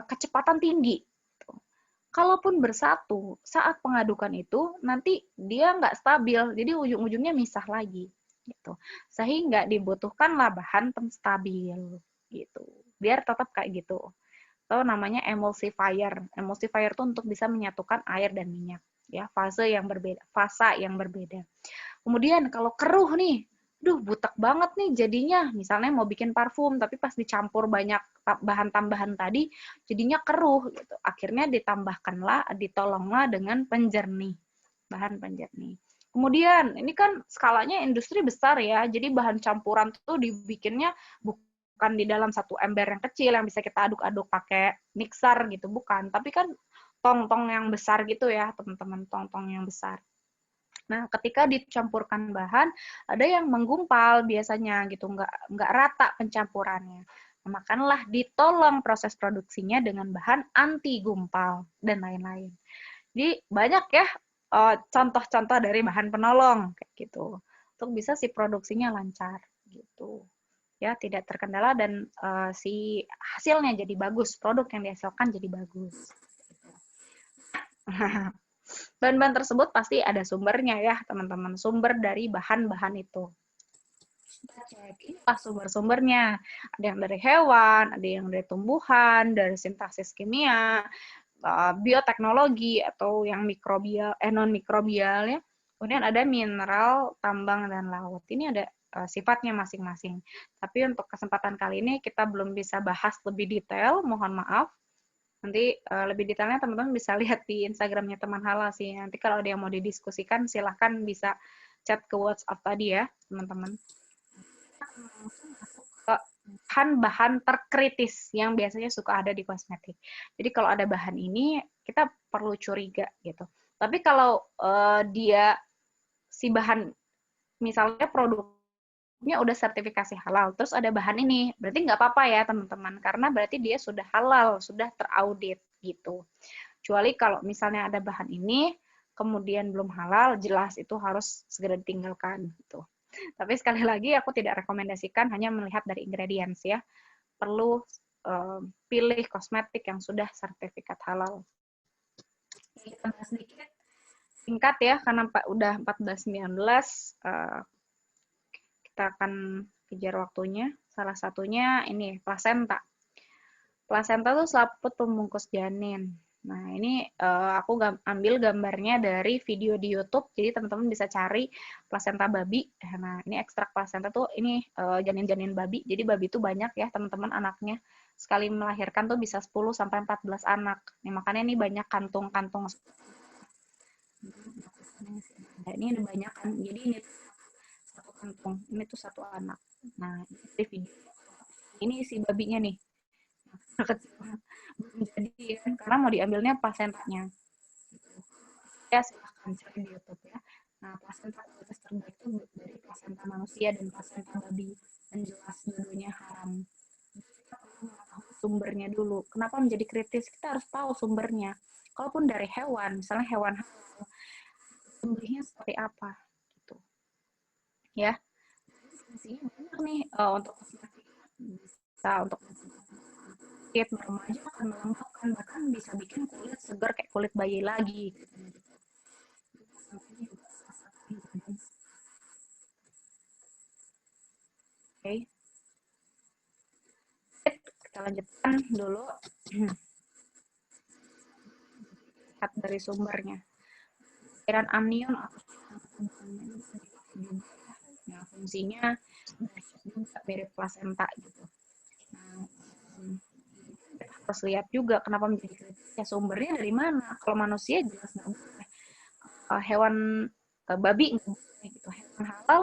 kecepatan tinggi. Kalaupun bersatu, saat pengadukan itu nanti dia nggak stabil, jadi ujung-ujungnya misah lagi. Gitu. Sehingga dibutuhkanlah bahan penstabil. Gitu. Biar tetap kayak gitu. Atau namanya emulsifier. Emulsifier itu untuk bisa menyatukan air dan minyak. Ya, fase yang berbeda. Kemudian kalau keruh nih, butek banget nih jadinya. Misalnya mau bikin parfum, tapi pas dicampur banyak bahan tambahan tadi, jadinya keruh. Gitu. Akhirnya ditolonglah dengan penjernih, bahan penjernih. Kemudian, ini kan skalanya industri besar ya, jadi bahan campuran tuh dibikinnya bukan di dalam satu ember yang kecil yang bisa kita aduk-aduk pakai mixer gitu, bukan. Tapi kan tong-tong yang besar gitu ya, teman-teman, tong-tong yang besar. Nah, ketika dicampurkan bahan, ada yang menggumpal biasanya gitu, nggak rata pencampurannya. Nah, makanya ditolong proses produksinya dengan bahan anti gumpal dan lain-lain. Jadi banyak ya contoh-contoh dari bahan penolong kayak gitu, untuk bisa si produksinya lancar gitu. Ya, tidak terkendala dan si hasilnya jadi bagus, produk yang dihasilkan jadi bagus. Bahan-bahan tersebut pasti ada sumbernya ya, teman-teman. Sumber dari bahan-bahan itu. Kita cek, ini pas sumber-sumbernya. Ada yang dari hewan, ada yang dari tumbuhan, dari sintaksis kimia, bioteknologi, atau yang mikrobial, non-mikrobial ya. Kemudian ada mineral, tambang, dan laut. Ini ada sifatnya masing-masing. Tapi untuk kesempatan kali ini kita belum bisa bahas lebih detail, mohon maaf. Nanti lebih detailnya teman-teman bisa lihat di Instagramnya teman halal sih. Nanti kalau ada yang mau didiskusikan, silahkan bisa chat ke WhatsApp tadi ya, teman-teman. Langsung masuk ke bahan-bahan terkritis yang biasanya suka ada di kosmetik. Jadi kalau ada bahan ini, kita perlu curiga gitu. Tapi kalau dia si bahan, misalnya produknya udah sertifikasi halal, terus ada bahan ini, berarti nggak apa-apa ya teman-teman, karena berarti dia sudah halal, sudah teraudit gitu. Kecuali kalau misalnya ada bahan ini, kemudian belum halal, jelas itu harus segera ditinggalkan gitu. Tapi sekali lagi aku tidak rekomendasikan hanya melihat dari ingredients ya. Perlu pilih kosmetik yang sudah sertifikat halal. Kita bahas sedikit singkat ya, karena udah 14.19, kita akan kejar waktunya. Salah satunya ini plasenta. Plasenta tuh selaput pembungkus janin. Nah, ini aku ambil gambarnya dari video di YouTube, jadi teman-teman bisa cari plasenta babi. Nah, ini ekstrak plasenta tuh, ini janin-janin babi. Jadi babi itu banyak ya, teman-teman, anaknya. Sekali melahirkan tuh bisa 10-14 anak. Nah, makanya ini banyak kantung-kantung. Nah, ini ada banyak kan. Jadi ini satu kantung, ini tuh satu anak. Nah, ini video. Ini si babinya nih. Kecil. Belum jadi ya, karena mau diambilnya plasentanya. Ya silahkan cari di YouTube ya. Nah, plasenta kualitas terbaik itu dari plasenta manusia dan plasenta babi, dan jelas dulunya haram. Kita perlu mengetahui sumbernya dulu. Kenapa menjadi kritis? Kita harus tahu sumbernya. Kalaupun dari hewan, misalnya hewan halal, sumbernya seperti apa, gitu. Ya, fungsinya banyak nih untuk kosmetik. Bisa untuk kulit remaja akan melembabkan, bahkan bisa bikin kulit segar kayak kulit bayi lagi. Gitu. Oke, kita lanjutkan dulu. Lihat dari sumbernya. Cairan amnion atau nah, fungsinya juga mirip plasenta gitu. Nah, kita harus lihat juga kenapa menjadi kritis. Ya, sumbernya dari mana? Kalau manusia jelas nggak boleh. Hewan babi nggak boleh gitu. Hewan halal,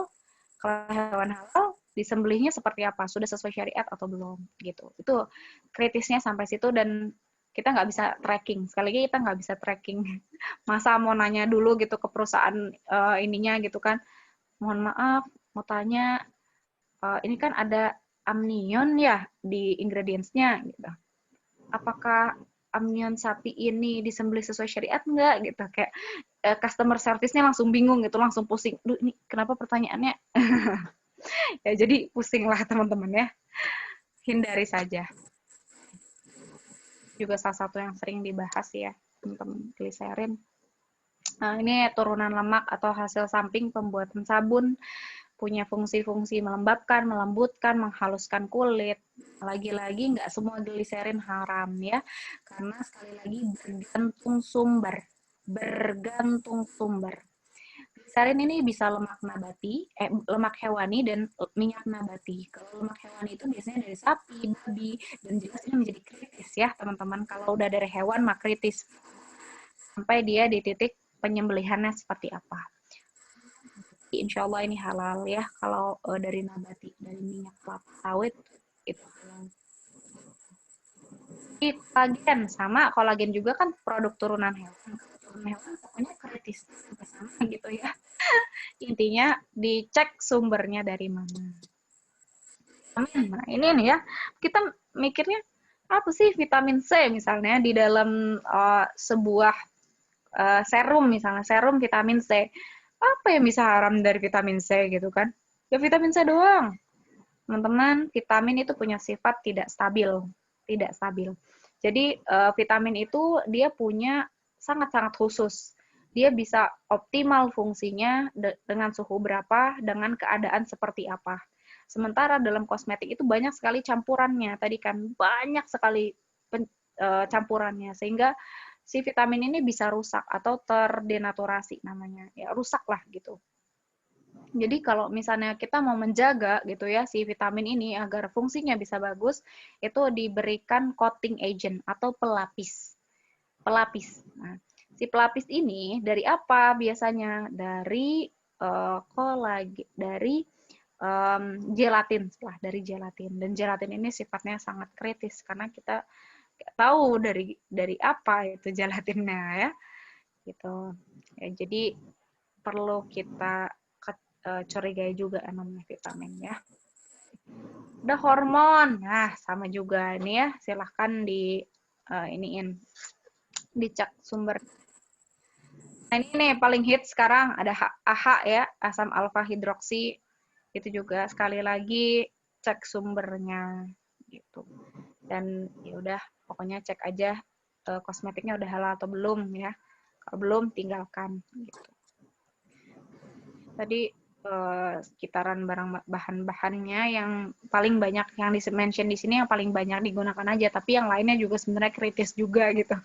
kalau hewan halal disembelihnya seperti apa? Sudah sesuai syariat atau belum? Gitu. Itu kritisnya sampai situ, dan kita nggak bisa tracking. Sekali lagi kita nggak bisa tracking. Masa mau nanya dulu gitu ke perusahaan ininya gitu kan. Mohon maaf, mau tanya, ini kan ada amnion ya di ingredients-nya gitu. Apakah amnion sapi ini disembelih sesuai syariat enggak gitu, kayak customer service-nya langsung bingung gitu, langsung pusing. Duh, ini kenapa pertanyaannya? Ya, jadi pusing lah teman-teman ya. Hindari saja. Juga salah satu yang sering dibahas ya, teman-teman, gliserin. Nah, ini turunan lemak atau hasil samping pembuatan sabun, punya fungsi-fungsi melembabkan, melembutkan, menghaluskan kulit. Lagi-lagi nggak semua gliserin haram ya, karena sekali lagi bergantung sumber. Bergantung sumber. Gliserin ini bisa lemak nabati, lemak hewani dan minyak nabati. Kalau lemak hewani itu biasanya dari sapi, babi, dan jelas ini menjadi kritis ya teman-teman. Kalau udah dari hewan mah kritis. Sampai dia di titik penyembelihannya seperti apa. Insya Allah ini halal ya. Kalau dari nabati, dari minyak kelapa sawit itu halal. Kolagen sama, kolagen juga kan produk turunan hewan. Turunan hewan pokoknya kritis sama gitu ya. Intinya dicek sumbernya dari mana. Nah, ini nih ya. Kita mikirnya apa sih vitamin C misalnya di dalam sebuah serum, misalnya serum vitamin C. Apa yang bisa haram dari vitamin C gitu kan? Ya vitamin C doang. Teman-teman, vitamin itu punya sifat tidak stabil, tidak stabil. Jadi vitamin itu dia punya sangat-sangat khusus. Dia bisa optimal fungsinya dengan suhu berapa, dengan keadaan seperti apa. Sementara dalam kosmetik itu banyak sekali campurannya. Tadi kan banyak sekali campurannya, sehingga si vitamin ini bisa rusak atau terdenaturasi namanya. Ya, rusak lah gitu. Jadi kalau misalnya kita mau menjaga gitu ya si vitamin ini agar fungsinya bisa bagus, itu diberikan coating agent atau pelapis. Pelapis. Nah, si pelapis ini dari apa biasanya? Dari gelatin, dari gelatin. Dan gelatin ini sifatnya sangat kritis karena kita tahu dari apa itu gelatinnya ya. Gitu. Ya, jadi perlu kita curigai juga namanya vitamin ya. Udah hormon, nah sama juga ini ya, silahkan iniin, dicek sumber. Nah ini nih paling hit sekarang ada AHA ya, asam alfa hidroksi, itu juga sekali lagi cek sumbernya gitu. Dan ya udah pokoknya cek aja kosmetiknya udah halal atau belum ya. Kalau belum, tinggalkan. Gitu. Tadi sekitaran bahan-bahannya yang paling banyak yang di-mention di sini yang paling banyak digunakan aja, tapi yang lainnya juga sebenarnya kritis juga gitu.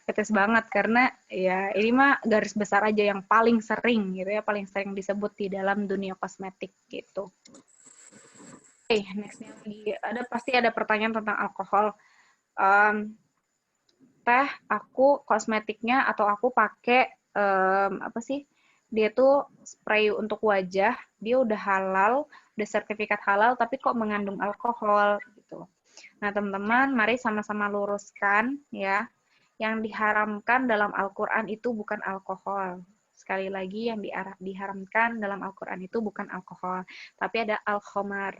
Kritis banget karena ya ini mah garis besar aja yang paling sering gitu ya, paling sering disebut di dalam dunia kosmetik gitu. Oke, nextnya lagi pasti ada pertanyaan tentang alkohol. Teh, aku kosmetiknya atau aku pakai apa sih? Dia tuh spray untuk wajah, dia udah halal, udah sertifikat halal, tapi kok mengandung alkohol gitu. Nah, teman-teman, mari sama-sama luruskan ya. Yang diharamkan dalam Al-Quran itu bukan alkohol. Sekali lagi, yang diharamkan dalam Al-Quran itu bukan alkohol, tapi ada al-khamar.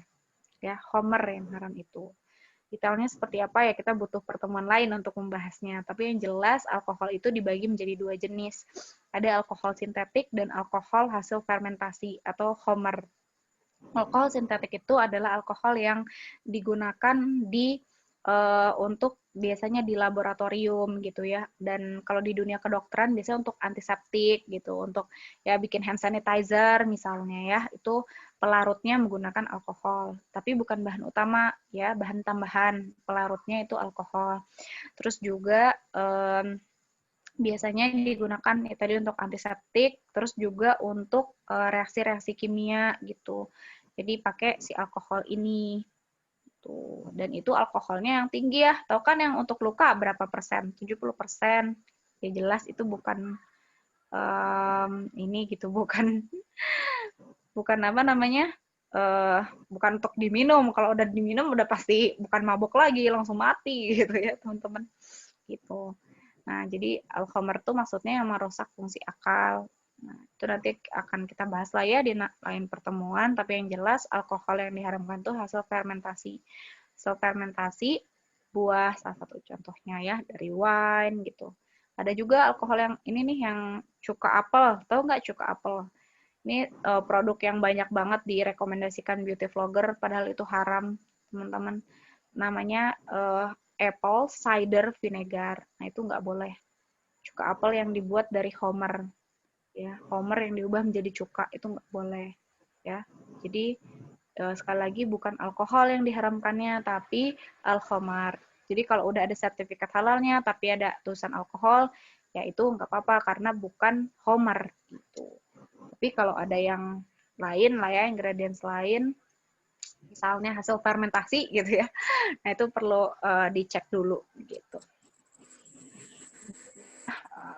Ya, khamar yang haram itu. Detailnya seperti apa ya kita butuh pertemuan lain untuk membahasnya. Tapi yang jelas alkohol itu dibagi menjadi dua jenis. Ada alkohol sintetik dan alkohol hasil fermentasi atau khamar. Alkohol sintetik itu adalah alkohol yang digunakan untuk biasanya di laboratorium gitu ya. Dan kalau di dunia kedokteran biasanya untuk antiseptik gitu, untuk ya bikin hand sanitizer misalnya ya, itu pelarutnya menggunakan alkohol. Tapi bukan bahan utama ya, bahan tambahan pelarutnya itu alkohol. Terus juga biasanya digunakan ya tadi untuk antiseptik, terus juga untuk reaksi-reaksi kimia gitu. Jadi pakai si alkohol ini. Tuh. Dan itu alkoholnya yang tinggi ya. Tahu kan yang untuk luka berapa persen? 70%. Ya jelas itu bukan ini gitu, bukan apa namanya? Bukan untuk diminum. Kalau udah diminum udah pasti bukan mabuk lagi, langsung mati gitu ya, teman-teman. Gitu. Nah, jadi alkohol itu maksudnya yang merusak fungsi akal. Nah, itu nanti akan kita bahas lah ya di lain pertemuan, tapi yang jelas alkohol yang diharamkan itu hasil fermentasi. Hasil fermentasi buah, salah satu contohnya ya, dari wine gitu. Ada juga alkohol yang ini nih, yang cuka apel. Tahu nggak cuka apel? Ini produk yang banyak banget direkomendasikan beauty vlogger, padahal itu haram, teman-teman. Namanya apple cider vinegar. Nah, itu nggak boleh. Cuka apel yang dibuat dari homer. Ya, homer yang diubah menjadi cuka, itu nggak boleh. Ya, jadi sekali lagi bukan alkohol yang diharamkannya, tapi al-khamar. Jadi kalau udah ada sertifikat halalnya, tapi ada tulisan alkohol, ya itu nggak apa-apa, karena bukan homer. Gitu. Tapi kalau ada yang lain lah ya, ingredients lain, misalnya hasil fermentasi gitu ya, nah itu perlu dicek dulu gitu.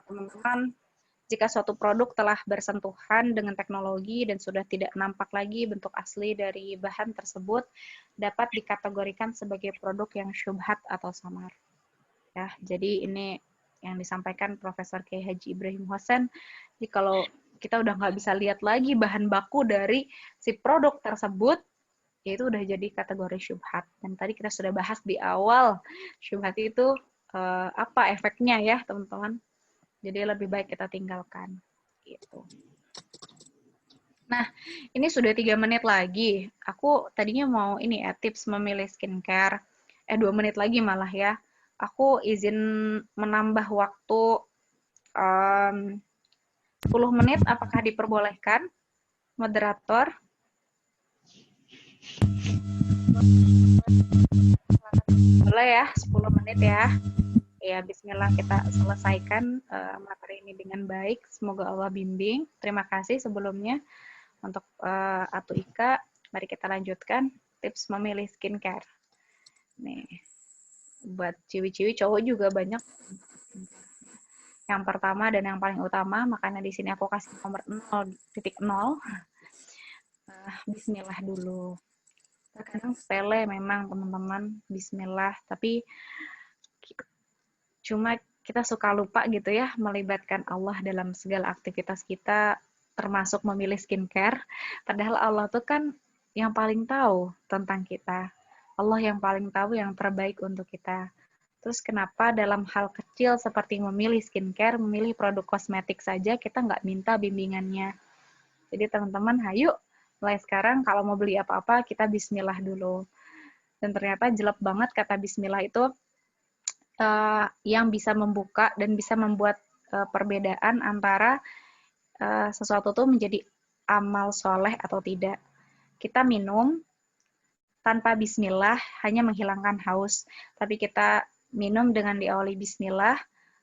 Teman-teman, jika suatu produk telah bersentuhan dengan teknologi dan sudah tidak nampak lagi bentuk asli dari bahan tersebut, dapat dikategorikan sebagai produk yang syubhat atau samar. Ya, jadi ini yang disampaikan Profesor Kiai Haji Ibrahim Hosen. Jadi kalau kita udah nggak bisa lihat lagi bahan baku dari si produk tersebut, ya itu udah jadi kategori syubhat. Dan tadi kita sudah bahas di awal, syubhat itu apa efeknya ya, teman-teman. Jadi lebih baik kita tinggalkan. Gitu. Nah, ini sudah 3 menit lagi. Aku tadinya mau ini ya, tips memilih skincare. 2 menit lagi malah ya. Aku izin menambah waktu 10 menit, apakah diperbolehkan? Moderator? Boleh ya, 10 menit ya. Ya, bismillah kita selesaikan materi ini dengan baik. Semoga Allah bimbing. Terima kasih sebelumnya untuk Atu Ika. Mari kita lanjutkan tips memilih skincare. Nih, buat ciwi-ciwi cowok juga banyak. Yang pertama dan yang paling utama, makanya di sini aku kasih nomor 0.0. Bismillah dulu. Terkadang sepele memang teman-teman, bismillah. Tapi cuma kita suka lupa gitu ya, melibatkan Allah dalam segala aktivitas kita, termasuk memilih skincare. Padahal Allah tuh kan yang paling tahu tentang kita. Allah yang paling tahu yang terbaik untuk kita. Terus kenapa dalam hal kecil seperti memilih skincare, memilih produk kosmetik saja, kita nggak minta bimbingannya. Jadi teman-teman, hayu, mulai sekarang kalau mau beli apa-apa, kita bismillah dulu. Dan ternyata jelek banget kata bismillah itu yang bisa membuka dan bisa membuat perbedaan antara sesuatu tuh menjadi amal soleh atau tidak. Kita minum tanpa bismillah hanya menghilangkan haus, tapi kita minum dengan diawali bismillah,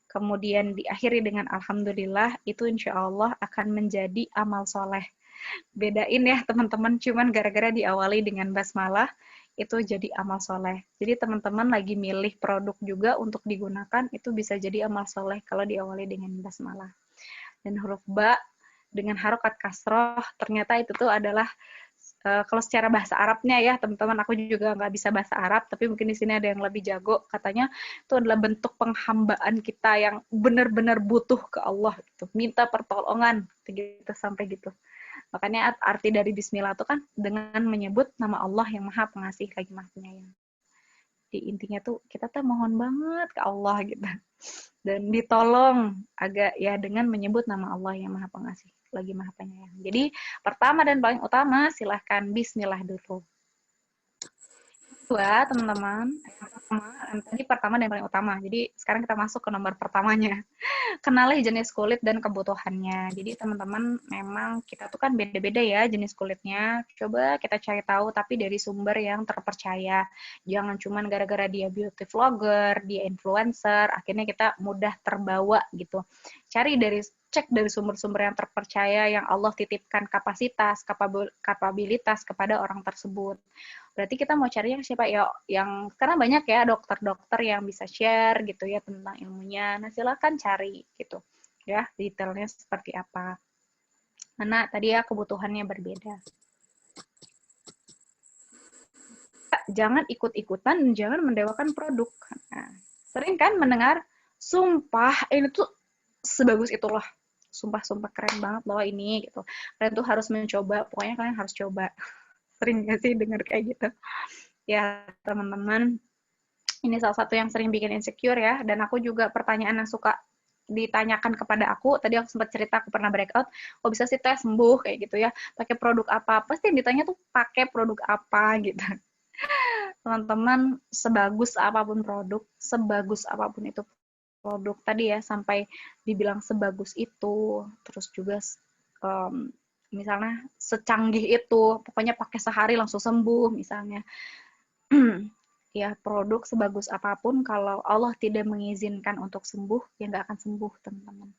kemudian diakhiri dengan alhamdulillah, itu insya Allah akan menjadi amal soleh. Bedain ya teman-teman, cuman gara-gara diawali dengan basmalah, itu jadi amal soleh. Jadi teman-teman lagi milih produk juga untuk digunakan, itu bisa jadi amal soleh kalau diawali dengan basmalah. Dan huruf ba dengan harokat kasroh, ternyata itu tuh adalah kalau secara bahasa Arabnya ya teman-teman, aku juga nggak bisa bahasa Arab, tapi mungkin di sini ada yang lebih jago, katanya itu adalah bentuk penghambaan kita yang benar-benar butuh ke Allah, gitu. Minta pertolongan, gitu sampai gitu. Makanya arti dari Bismillah itu kan dengan menyebut nama Allah yang Maha Pengasih lagi Maha Penyayang. Di intinya tuh kita tuh mohon banget ke Allah gitu, dan ditolong agak ya dengan menyebut nama Allah yang Maha Pengasih lagi Maha Penyayang. Jadi pertama dan paling utama silahkan Bismillah dulu. Kedua teman-teman, tadi pertama dan paling utama. Jadi sekarang kita masuk ke nomor pertamanya. Kenali jenis kulit dan kebutuhannya. Jadi teman-teman, memang kita tuh kan beda-beda ya jenis kulitnya. Coba kita cari tahu, tapi dari sumber yang terpercaya. Jangan cuman gara-gara dia beauty vlogger, dia influencer, akhirnya kita mudah terbawa gitu. Cek dari sumber-sumber yang terpercaya, yang Allah titipkan kapasitas, kapabilitas kepada orang tersebut. Berarti kita mau cari yang siapa ya, yang karena banyak ya dokter-dokter yang bisa share gitu ya tentang ilmunya. Nah, silakan cari gitu ya, detailnya seperti apa. Karena tadi ya kebutuhannya berbeda. Jangan ikut-ikutan, jangan mendewakan produk. Nah, sering kan mendengar, sumpah ini tuh sebagus itulah. Sumpah-sumpah keren banget loh ini gitu. Kalian tuh harus mencoba, pokoknya kalian harus coba. Sering gak sih dengar kayak gitu? Ya, teman-teman, ini salah satu yang sering bikin insecure ya, dan aku juga pertanyaan yang suka ditanyakan kepada aku, tadi aku sempat cerita aku pernah breakout, kok bisa sih teh sembuh kayak gitu ya, pakai produk apa? Pasti yang ditanya tuh pakai produk apa gitu. Teman-teman, sebagus apapun produk, sebagus apapun itu produk tadi ya, sampai dibilang sebagus itu, terus juga misalnya secanggih itu, pokoknya pakai sehari langsung sembuh misalnya. Ya, produk sebagus apapun, kalau Allah tidak mengizinkan untuk sembuh, ya nggak akan sembuh, teman-teman.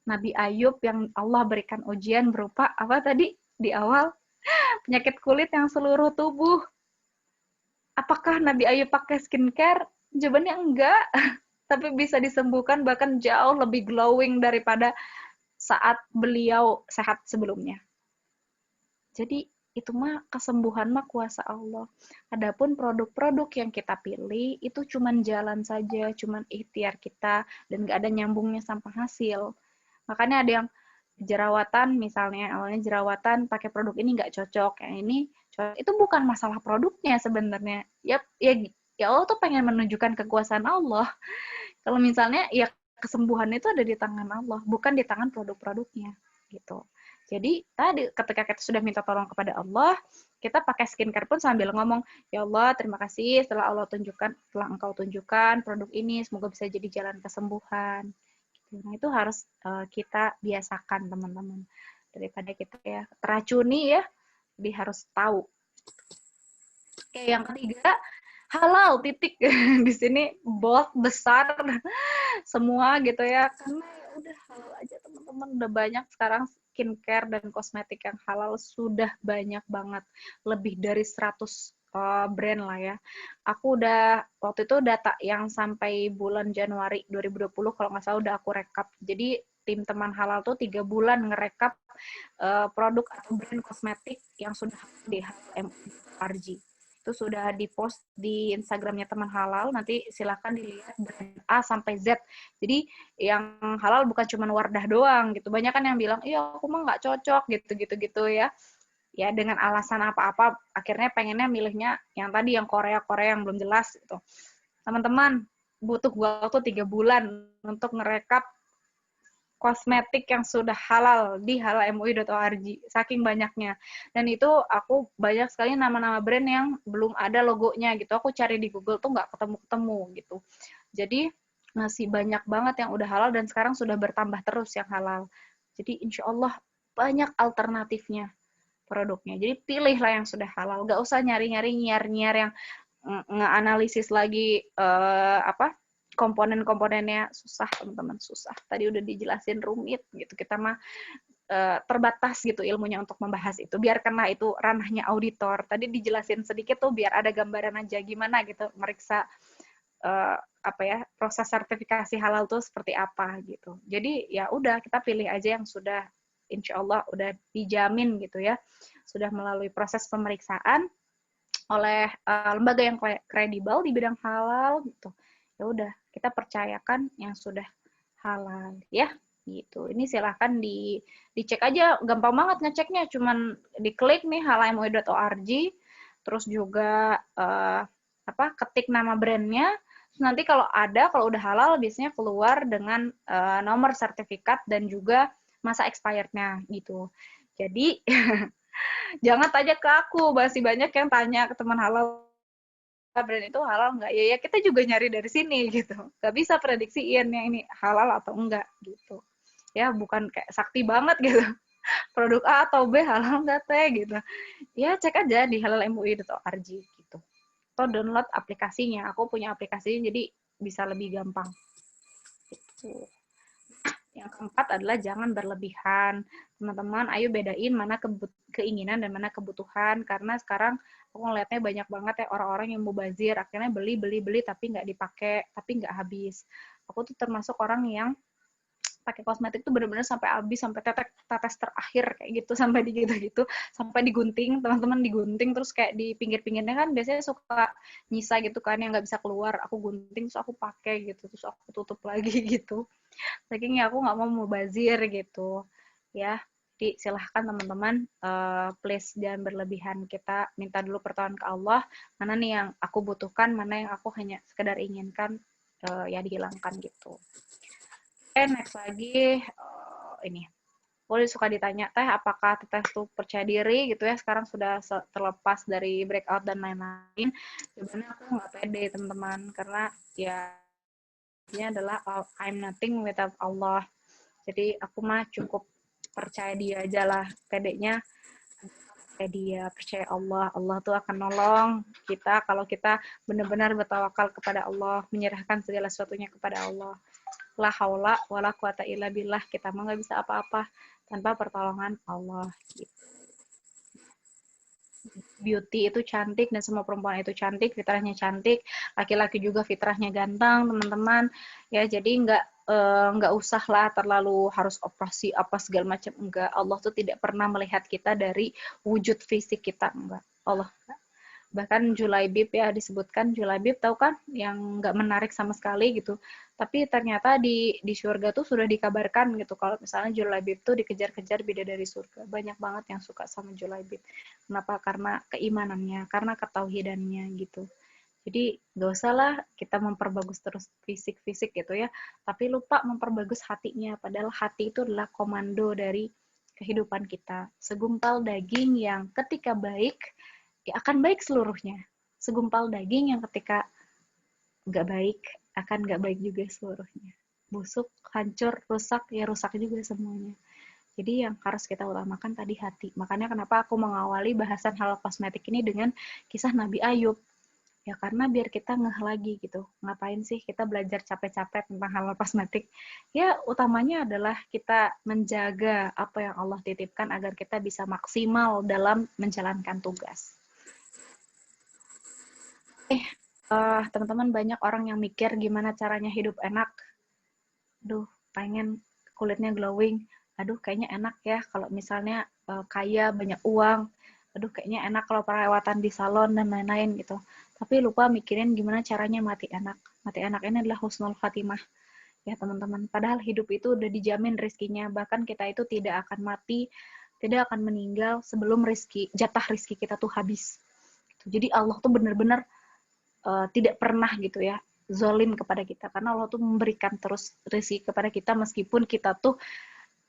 Nabi Ayub yang Allah berikan ujian berupa, apa tadi di awal? Penyakit kulit yang seluruh tubuh. Apakah Nabi Ayub pakai skincare? Jawabannya enggak. Tapi bisa disembuhkan, bahkan jauh lebih glowing daripada saat beliau sehat sebelumnya. Jadi itu mah kesembuhan mah kuasa Allah. Adapun produk-produk yang kita pilih itu cuman jalan saja, cuman ikhtiar kita, dan nggak ada nyambungnya sampai hasil. Makanya ada yang jerawatan misalnya, awalnya jerawatan pakai produk ini nggak cocok, yang ini cocok. Itu bukan masalah produknya sebenarnya. Ya Allah tuh pengen menunjukkan kekuasaan Allah. Kalau misalnya ya kesembuhan itu ada di tangan Allah, bukan di tangan produk-produknya gitu. Jadi tadi ketika kita sudah minta tolong kepada Allah, kita pakai skincare pun sambil ngomong, ya Allah terima kasih setelah Engkau tunjukkan produk ini, semoga bisa jadi jalan kesembuhan. Nah itu harus kita biasakan teman-teman, daripada kita ya teracuni ya, jadi harus tahu. Oke, yang ketiga halal titik. Di sini bold besar semua gitu ya, karena ya udah halal aja teman-teman, udah banyak sekarang skincare dan kosmetik yang halal, sudah banyak banget, lebih dari 100 brand lah ya. Aku udah waktu itu data yang sampai bulan Januari 2020 kalau nggak salah udah aku rekap. Jadi tim teman halal tuh 3 bulan ngerekap produk atau brand kosmetik yang sudah di halal MUI itu sudah dipost di Instagramnya teman halal, nanti silahkan dilihat dari A sampai Z. Jadi yang halal bukan cuma Wardah doang gitu. Banyak kan yang bilang, iya aku mah nggak cocok gitu ya. Ya dengan alasan apa-apa, akhirnya pengennya milihnya yang tadi, yang Korea-Korea yang belum jelas gitu. Teman-teman, butuh waktu 3 bulan untuk ngerekap kosmetik yang sudah halal di halalmui.org, saking banyaknya. Dan itu aku banyak sekali nama-nama brand yang belum ada logonya gitu, aku cari di Google tuh nggak ketemu-ketemu gitu. Jadi masih banyak banget yang udah halal dan sekarang sudah bertambah terus yang halal. Jadi insya Allah banyak alternatifnya produknya. Jadi pilihlah yang sudah halal. Gak usah nyari-nyari nyiar-nyiar yang nge-analisis lagi komponen-komponennya. Susah teman-teman, susah. Tadi udah dijelasin rumit gitu. Kita mah terbatas gitu ilmunya untuk membahas itu. Biarkanlah itu ranahnya auditor. Tadi dijelasin sedikit tuh biar ada gambaran aja gimana gitu meriksa proses sertifikasi halal tuh seperti apa gitu. Jadi ya udah kita pilih aja yang sudah insya Allah udah dijamin gitu ya, sudah melalui proses pemeriksaan oleh lembaga yang kredibel di bidang halal gitu. Ya udah kita percayakan yang sudah halal ya gitu. Ini silahkan dicek aja, gampang banget ngeceknya, cuman diklik nih halalmui.org, terus juga ketik nama brandnya. Nanti kalau udah halal biasanya keluar dengan nomor sertifikat dan juga masa expirednya gitu. Jadi jangan tanya ke aku, masih banyak yang tanya ke teman halal brand itu halal nggak? Ya kita juga nyari dari sini gitu. Nggak bisa prediksiin yang ini halal atau enggak gitu. Ya bukan kayak sakti banget gitu. Produk A atau B halal nggak teh gitu. Ya cek aja di halalmui.org gitu. Atau download aplikasinya. Aku punya aplikasinya jadi bisa lebih gampang. Gitu. Yang keempat adalah jangan berlebihan. Teman-teman, ayo bedain mana keinginan dan mana kebutuhan. Karena sekarang aku ngeliatnya banyak banget ya orang-orang yang mubazir. Akhirnya beli tapi nggak dipakai, tapi nggak habis. Aku tuh termasuk orang yang pakai kosmetik tuh bener-bener sampai habis, sampai tetes terakhir kayak gitu, sampai gitu-gitu, sampai digunting, teman-teman digunting, terus kayak di pinggir-pinggirnya kan biasanya suka nyisa gitu kan yang nggak bisa keluar, aku gunting terus aku pakai gitu, terus aku tutup lagi gitu. Saking ya aku nggak mau mubazir gitu ya. Jadi silahkan teman-teman, please jangan berlebihan. Kita minta dulu pertolongan ke Allah, mana nih yang aku butuhkan, mana yang aku hanya sekedar inginkan, ya dihilangkan gitu. Next lagi, ini. Boleh suka ditanya, teh apakah teteh tuh percaya diri gitu ya, sekarang sudah terlepas dari breakout dan lain-lain. Sebenarnya aku nggak pede teman-teman, karena ya ini adalah I'm nothing without Allah. Jadi aku mah cukup percaya dia aja lah, pedenya percaya dia, percaya Allah. Allah tuh akan nolong kita kalau kita benar-benar bertawakal kepada Allah, menyerahkan segala sesuatunya kepada Allah. La haula wala quwata illa billah, kita mah nggak bisa apa-apa tanpa pertolongan Allah gitu. Beauty itu cantik dan semua perempuan itu cantik, fitrahnya cantik, laki-laki juga fitrahnya ganteng teman-teman ya. Jadi nggak usah lah terlalu harus operasi apa segala macam, enggak. Allah tuh tidak pernah melihat kita dari wujud fisik kita, enggak. Allah bahkan Julaibib ya disebutkan, Julaibib tahu kan yang nggak menarik sama sekali gitu, tapi ternyata di surga tuh sudah dikabarkan gitu kalau misalnya Julaibib tuh dikejar-kejar bidadari surga. Banyak banget yang suka sama Julaibib. Kenapa? Karena keimanannya, karena ketauhidannya gitu. Jadi gak usah lah kita memperbagus terus fisik-fisik gitu ya, tapi lupa memperbagus hatinya, padahal hati itu adalah komando dari kehidupan kita. Segumpal daging yang ketika baik ya akan baik seluruhnya. Segumpal daging yang ketika nggak baik akan nggak baik juga seluruhnya. Busuk, hancur, rusak, ya rusak juga semuanya. Jadi yang harus kita utamakan tadi hati. Makanya kenapa aku mengawali bahasan halal kosmetik ini dengan kisah Nabi Ayub. Ya karena biar kita ngeh lagi gitu. Ngapain sih kita belajar capek-capek tentang halal kosmetik? Ya utamanya adalah kita menjaga apa yang Allah titipkan agar kita bisa maksimal dalam menjalankan tugas. Teman-teman banyak orang yang mikir gimana caranya hidup enak. Aduh, pengen kulitnya glowing. Aduh, kayaknya enak ya kalau misalnya kaya, banyak uang. Aduh, kayaknya enak kalau perawatan di salon dan lain-lain gitu. Tapi lupa mikirin gimana caranya mati enak. Mati enak ini adalah husnul khatimah. Ya, teman-teman. Padahal hidup itu udah dijamin rezekinya. Bahkan kita itu tidak akan mati, tidak akan meninggal sebelum jatah rezeki kita tuh habis. Jadi Allah tuh benar-benar tidak pernah gitu ya zolim kepada kita, karena Allah tuh memberikan terus rezeki kepada kita meskipun kita tuh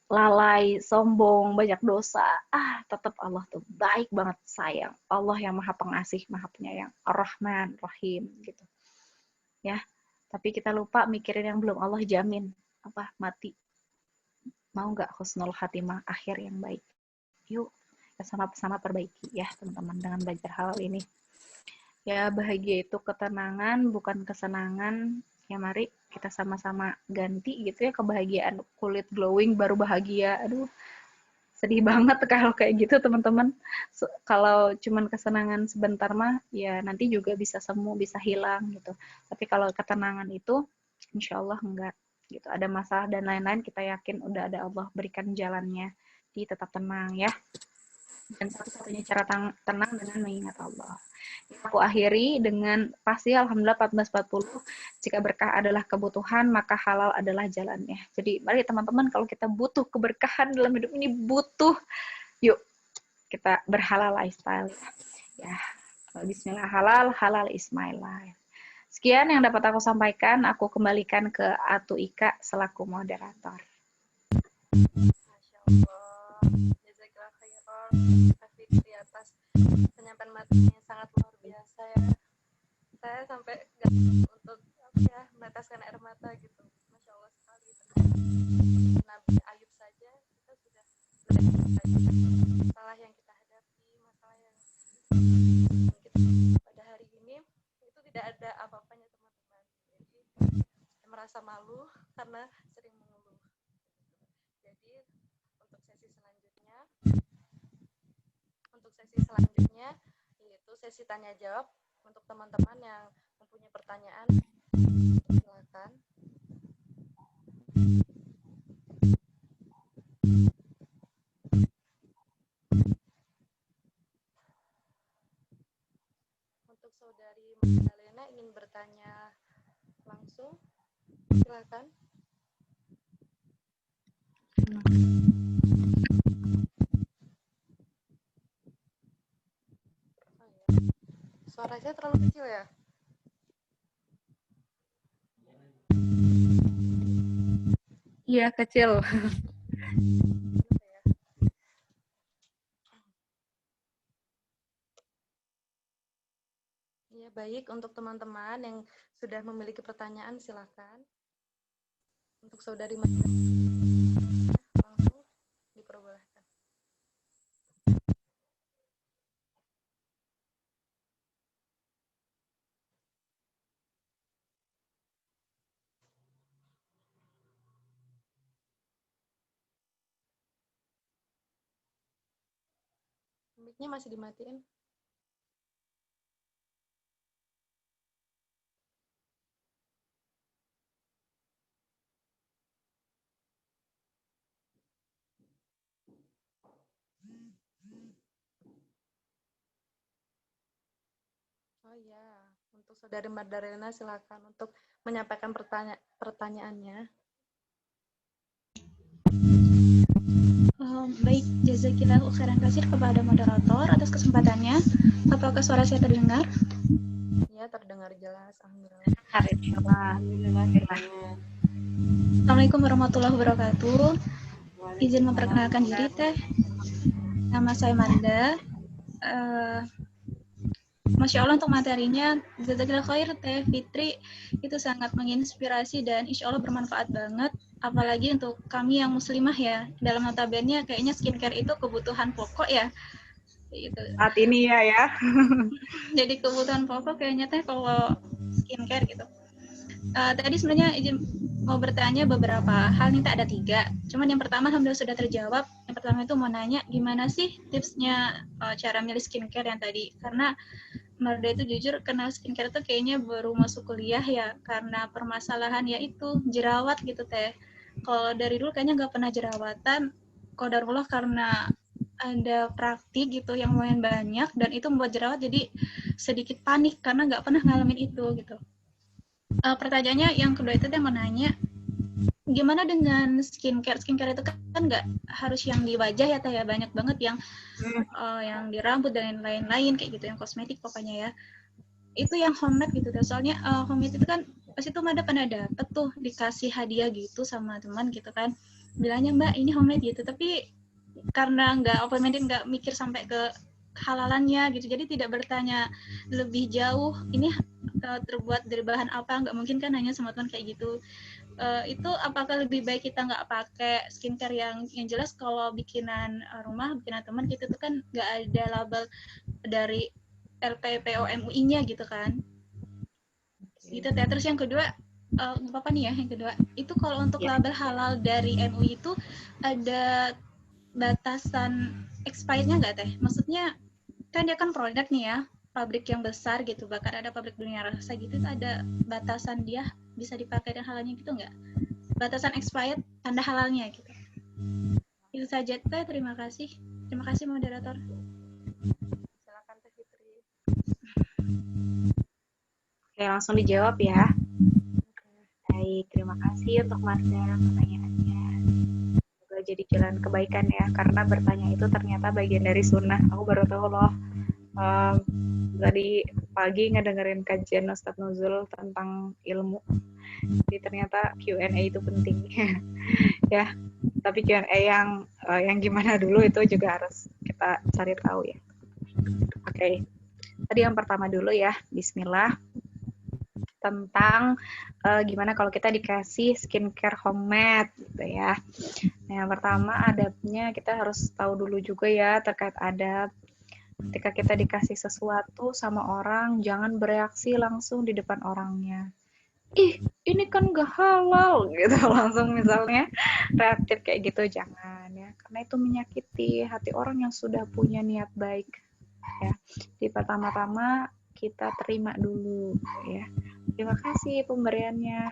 lalai, sombong, banyak dosa, tetap Allah tuh baik banget, sayang. Allah yang maha pengasih, maha penyayang, Ar-Rahman, Rahim gitu ya. Tapi kita lupa mikirin yang belum Allah jamin. Apa? Mati. Mau nggak husnul khatimah, akhir yang baik? Yuk, kita sama-sama perbaiki ya teman-teman dengan belajar hal ini. Ya, bahagia itu ketenangan, bukan kesenangan. Ya, mari kita sama-sama ganti gitu ya, kebahagiaan kulit glowing baru bahagia. Aduh, sedih banget kalau kayak gitu teman-teman. Kalau cuman kesenangan sebentar mah, ya nanti juga bisa semu, bisa hilang gitu. Tapi kalau ketenangan itu, insya Allah enggak. Gitu. Ada masalah dan lain-lain, kita yakin udah ada Allah berikan jalannya. Jadi tetap tenang ya. Dan satu-satunya cara tenang dengan mengingat Allah. Aku akhiri dengan pasti alhamdulillah 1440, jika berkah adalah kebutuhan maka halal adalah jalannya. Jadi mari teman-teman, kalau kita butuh keberkahan dalam hidup ini, butuh, yuk kita berhalal lifestyle ya. Bismillah, halal, halal ismaillah. Sekian yang dapat aku sampaikan, aku kembalikan ke Atu Ika selaku moderator. Masya Allah, jazakallah khairan di atas penyampaian materi yang sangat luar biasa ya. Saya sampai gak untuk meneteskan air mata gitu. Masya Allah sekali. Nabi Ayub saja kita sudah masalah yang kita hadapi, masalah yang kita pada hari ini itu tidak ada apa-apanya teman-teman. Jadi saya merasa malu karena sering mengeluh. Jadi untuk sesi selanjutnya yaitu sesi tanya jawab untuk teman-teman yang mempunyai pertanyaan, silakan. Untuk saudari Magdalena ingin bertanya langsung, silakan. Suara saya terlalu kecil ya? Iya, kecil. Ya, baik. Untuk teman-teman yang sudah memiliki pertanyaan, silakan. Untuk saudari Magdalena, langsung diperbolehkan. Mic-nya masih dimatiin. Oh iya, untuk saudari Magdalena silakan untuk menyampaikan pertanyaannya. Baik, jazakillahu khairan katsir kepada moderator atas kesempatannya. Apakah suara saya terdengar? Ya, terdengar jelas. Alhamdulillah. Assalamualaikum warahmatullahi wabarakatuh. Izin memperkenalkan diri teh. Nama saya Manda. Masya Allah untuk materinya, jazakillahu khair Teh Fitri, itu sangat menginspirasi dan insya Allah bermanfaat banget. Apalagi untuk kami yang muslimah ya, dalam notabene kayaknya skincare itu kebutuhan pokok ya. Gitu. Saat ini ya. Jadi kebutuhan pokok kayaknya Teh kalau skincare gitu. Tadi sebenarnya izin mau bertanya beberapa hal, nih tak ada 3. Cuman yang pertama alhamdulillah sudah terjawab. Yang pertama itu mau nanya gimana sih tipsnya cara milih skincare yang tadi, karena Marda itu jujur kenal skincare tuh kayaknya baru masuk kuliah ya, karena permasalahan yaitu jerawat gitu Teh. Kalau dari dulu kayaknya nggak pernah jerawatan, qadarullah karena ada praktik gitu yang lumayan banyak dan itu membuat jerawat, jadi sedikit panik karena nggak pernah ngalamin itu gitu. Pertanyaannya yang kedua itu dia mau nanya, gimana dengan skincare? Skincare itu kan nggak harus yang di wajah ya Teh ya, banyak banget yang di rambut dan lain-lain kayak gitu, yang kosmetik pokoknya ya. Itu yang homemade gitu Teh. Soalnya homemade itu kan pasti tuh Mada pernah dapet tuh dikasih hadiah gitu sama teman gitu kan. Bilangnya Mbak ini homemade gitu, tapi karena nggak open-minded, nggak mikir sampai ke halalannya gitu, jadi tidak bertanya lebih jauh ini terbuat dari bahan apa, nggak mungkin kan hanya semua kayak gitu. Itu apakah lebih baik kita nggak pakai skincare yang jelas kalau bikinan rumah, bikinan teman gitu tuh kan nggak ada label dari LPPOMUI-nya gitu kan. Gitu teh. Terus yang kedua, apa nih ya yang kedua? Itu kalau untuk label halal dari MUI itu ada batasan expirednya nggak teh? Maksudnya kan dia kan produk nih ya, pabrik yang besar gitu, bahkan ada pabrik dunia rasa gitu, itu ada batasan dia bisa dipakai dan halalnya gitu nggak? Batasan expired tanda halalnya gitu. Itu saja teh, terima kasih. Terima kasih moderator. Silakan Teh Fitri. Oke, langsung dijawab ya. Baik, terima kasih untuk Marda pertanyaannya. Semoga jadi jalan kebaikan ya, karena bertanya itu ternyata bagian dari sunnah. Aku baru tahu loh. Tadi pagi ngedengerin kajian Ustadz Nuzul tentang ilmu. Jadi ternyata Q&A itu penting. Ya, tapi Q&A yang gimana dulu itu juga harus kita cari tahu ya. Oke. Tadi yang pertama dulu ya, bismillah. Tentang gimana kalau kita dikasih skincare homemade gitu ya. Nah, yang pertama adabnya kita harus tahu dulu juga ya terkait adab. Ketika kita dikasih sesuatu sama orang, jangan bereaksi langsung di depan orangnya. Ih, ini kan gak halal gitu langsung misalnya reaktif kayak gitu, jangan ya, karena itu menyakiti hati orang yang sudah punya niat baik ya. Di pertama-tama kita terima dulu ya. Terima kasih pemberiannya,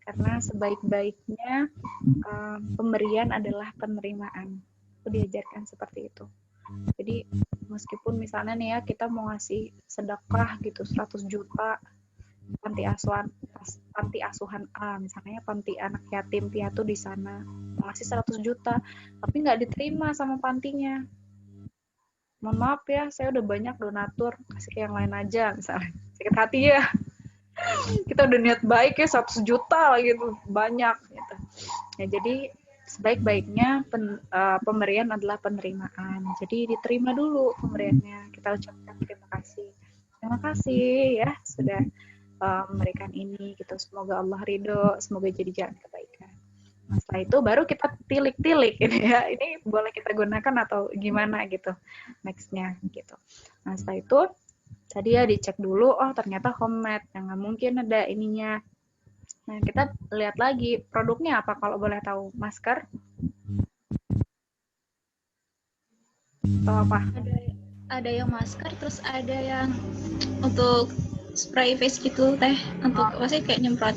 karena sebaik-baiknya pemberian adalah penerimaan. Aku diajarkan seperti itu. Jadi meskipun misalnya nih ya kita mau ngasih sedekah gitu 100 juta panti asuhan A, misalnya panti anak yatim piatu di sana, mau ngasih 100 juta tapi nggak diterima sama pantinya. Mohon maaf ya, saya udah banyak donatur, kasih ke yang lain aja misalnya. Sakit hati ya. Kita udah niat baik ya 100 juta gitu, banyak gitu. Ya, jadi sebaik-baiknya pemberian adalah penerimaan. Jadi diterima dulu pemberiannya. Kita ucapkan terima kasih. Terima kasih ya sudah memberikan ini gitu. Semoga Allah ridho, semoga jadi jalan kebaikan. Nah, setelah itu baru kita tilik-tilik ini ya. Ini boleh kita gunakan atau gimana gitu. Nextnya gitu. Nah, setelah itu tadi ya dicek dulu, oh ternyata homemade, yang nggak mungkin ada ininya. Nah, kita lihat lagi produknya apa kalau boleh tahu. Masker atau apa? Ada yang masker, terus ada yang untuk spray face gitu teh, untuk apa sih kayak nyemprot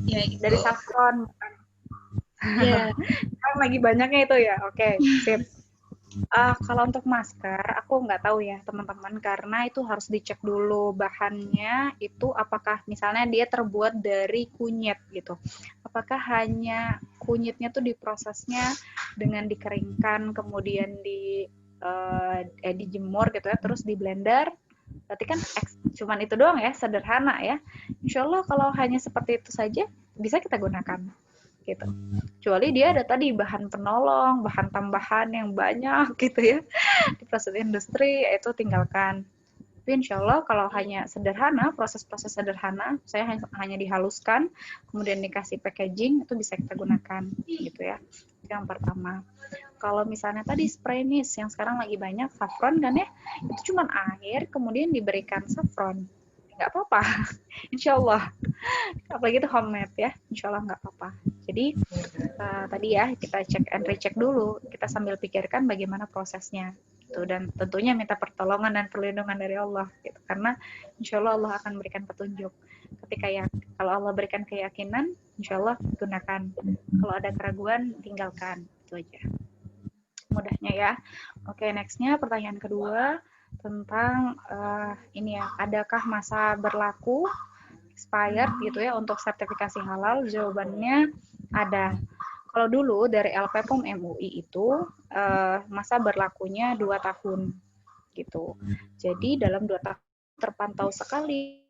ya itu. Dari saffron. Ya. Kan lagi banyaknya itu ya. Oke, sip. Kalau untuk masker, aku nggak tahu ya teman-teman, karena itu harus dicek dulu bahannya itu apakah misalnya dia terbuat dari kunyit gitu. Apakah hanya kunyitnya tuh diprosesnya dengan dikeringkan, kemudian dijemur gitu ya, terus di blender. Berarti kan cuman itu doang ya, sederhana ya. Insya Allah kalau hanya seperti itu saja bisa kita gunakan. Gitu. Kecuali dia ada tadi bahan penolong, bahan tambahan yang banyak gitu ya di proses industri, itu tinggalkan. Tapi insya Allah kalau hanya sederhana, proses-proses sederhana, saya hanya dihaluskan, kemudian dikasih packaging, itu bisa kita gunakan gitu ya. Itu yang pertama. Kalau misalnya tadi spray mist yang sekarang lagi banyak saffron kan ya, itu cuma air kemudian diberikan saffron, nggak apa-apa, insya Allah. Apalagi itu homemade ya, insya Allah nggak apa-apa. Jadi tadi ya kita cek and recheck dulu, kita sambil pikirkan bagaimana prosesnya gitu, dan tentunya minta pertolongan dan perlindungan dari Allah gitu, karena insya Allah Allah akan berikan petunjuk. Ketika ya kalau Allah berikan keyakinan, insya Allah gunakan. Kalau ada keraguan tinggalkan, itu aja mudahnya ya. Oke, nextnya pertanyaan kedua tentang ini ya, adakah masa berlaku expired gitu ya untuk sertifikasi halal? Jawabannya ada. Kalau dulu dari LPPOM MUI itu masa berlakunya 2 tahun gitu. Jadi dalam 2 tahun terpantau sekali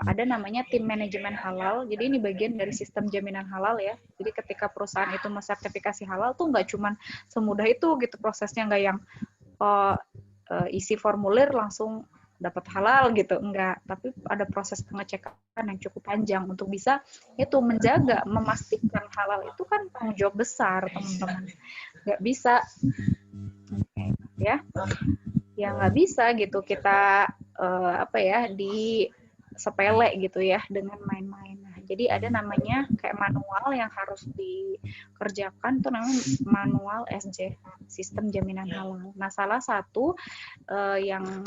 ada namanya tim manajemen halal. Jadi ini bagian dari sistem jaminan halal ya. Jadi ketika perusahaan itu mensertifikasi halal tuh nggak cuma semudah itu gitu prosesnya, nggak yang isi formulir langsung dapat halal gitu, enggak, tapi ada proses pengecekan yang cukup panjang untuk bisa itu menjaga, memastikan halal itu kan tanggung jawab besar teman-teman, nggak bisa ya nggak bisa gitu kita apa ya di sepele gitu ya dengan main-main. Nah, jadi ada namanya kayak manual yang harus dikerjakan tuh namanya manual SJH, sistem jaminan halal. Nah, salah satu yang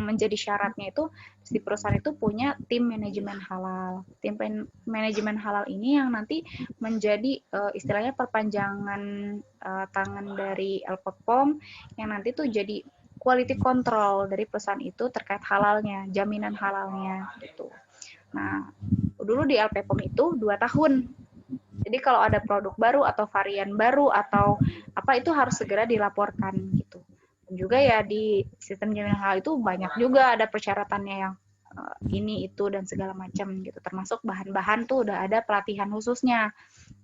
menjadi syaratnya itu si perusahaan itu punya tim manajemen halal. Tim manajemen halal ini yang nanti menjadi istilahnya perpanjangan tangan dari LPPOM yang nanti tuh jadi quality control dari perusahaan itu terkait halalnya, jaminan halalnya gitu. Nah, dulu di LPPOM itu 2 tahun. Jadi kalau ada produk baru atau varian baru atau apa itu harus segera dilaporkan gitu. Dan juga ya di sistem jaminan halal itu banyak juga ada persyaratannya yang ini itu dan segala macam gitu. Termasuk bahan-bahan tuh udah ada pelatihan khususnya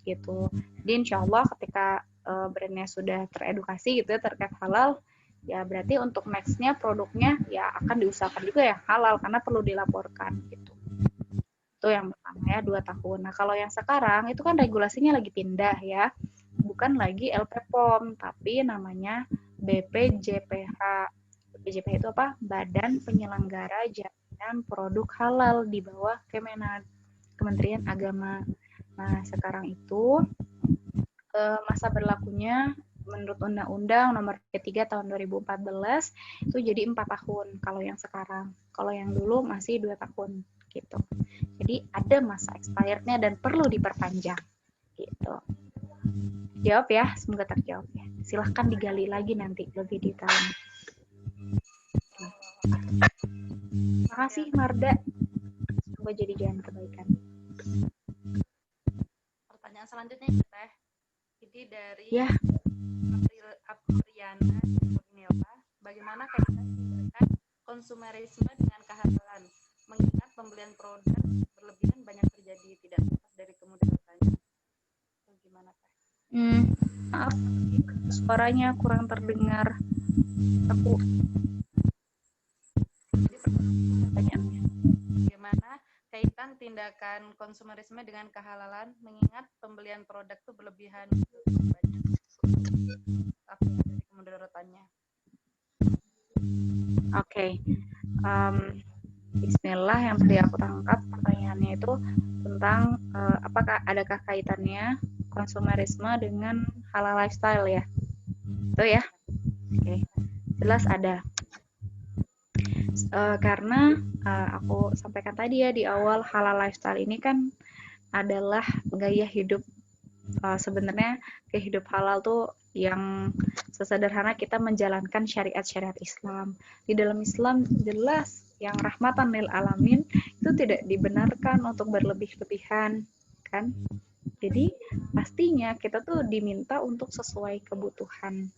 gitu. Jadi insya Allah ketika brandnya sudah teredukasi gitu ya terkait halal, ya berarti untuk next-nya produknya ya akan diusahakan juga ya halal karena perlu dilaporkan gitu. Itu yang pertama ya 2 tahun. Nah kalau yang sekarang itu kan regulasinya lagi pindah ya, bukan lagi LPPOM tapi namanya BPJPH. BPJPH itu apa? Badan Penyelenggara Jaminan Produk Halal di bawah Kemenag, Kementerian Agama. Nah sekarang itu masa berlakunya menurut Undang-Undang Nomor 3 Tahun 2014 itu jadi 4 tahun kalau yang sekarang. Kalau yang dulu masih 2 tahun gitu. Jadi ada masa expirednya dan perlu diperpanjang gitu. Jawab ya, semoga terjawab ya. Silahkan digali lagi nanti lebih detailnya. Terima kasih Marda. Semoga jadi jalan kebaikan. Pertanyaan selanjutnya Teh. Jadi dari ya. Apriliana Nila, bagaimana kaitan tindakan konsumerisme dengan kehalalan? Mengingat pembelian produk berlebihan banyak terjadi tidak lepas dari kemudarannya. Gimana Teh? Maaf, suaranya kurang terdengar. Aku pertanyaannya. Bagaimana kaitan tindakan konsumerisme dengan kehalalan mengingat pembelian produk itu berlebihan banyak apa dari kemudaratannya? Oke. Bismillah, yang tadi aku tangkap pertanyaannya itu tentang apakah adakah kaitannya konsumerisme dengan halal lifestyle ya? Itu ya? Oke. Jelas ada. Karena aku sampaikan tadi ya di awal, halal lifestyle ini kan adalah gaya hidup. Sebenarnya gaya hidup halal tuh yang sesederhana kita menjalankan syariat-syariat Islam. Di dalam Islam jelas yang rahmatan lil alamin itu tidak dibenarkan untuk berlebih-lebihan, kan? Jadi pastinya kita tuh diminta untuk sesuai kebutuhan.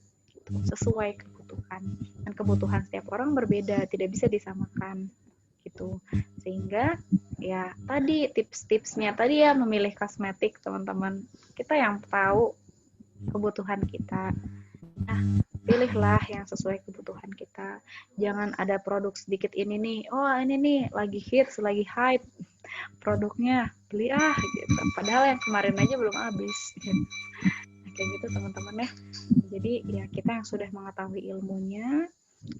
Sesuai kebutuhan. Dan kebutuhan setiap orang berbeda, tidak bisa disamakan gitu. Sehingga ya tadi tips-tipsnya tadi ya memilih kosmetik teman-teman. Kita yang tahu kebutuhan kita. Nah, pilihlah yang sesuai kebutuhan kita. Jangan ada produk sedikit ini nih. Oh, ini nih lagi hits, lagi hype. Produknya beli gitu. Padahal yang kemarin aja belum habis. Nah, kayak gitu teman-teman ya. Jadi ya kita yang sudah mengetahui ilmunya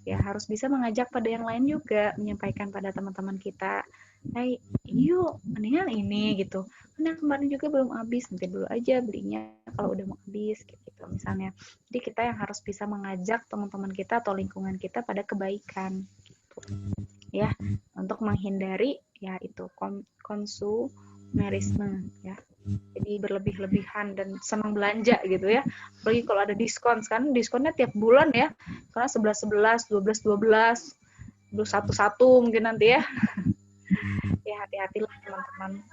ya harus bisa mengajak pada yang lain juga, menyampaikan pada teman-teman kita, hey, yuk mendingan ini gitu, kan yang kemarin juga belum habis, nanti dulu aja belinya kalau udah mau habis gitu misalnya. Jadi kita yang harus bisa mengajak teman-teman kita atau lingkungan kita pada kebaikan gitu ya, untuk menghindari ya itu konsumerisme ya. Jadi berlebih-lebihan dan senang belanja gitu ya. Apalagi kalau ada diskon, kan diskonnya tiap bulan ya. Karena 11-11, 12-12, 21-1 mungkin nanti ya. Ya hati-hatilah teman-teman.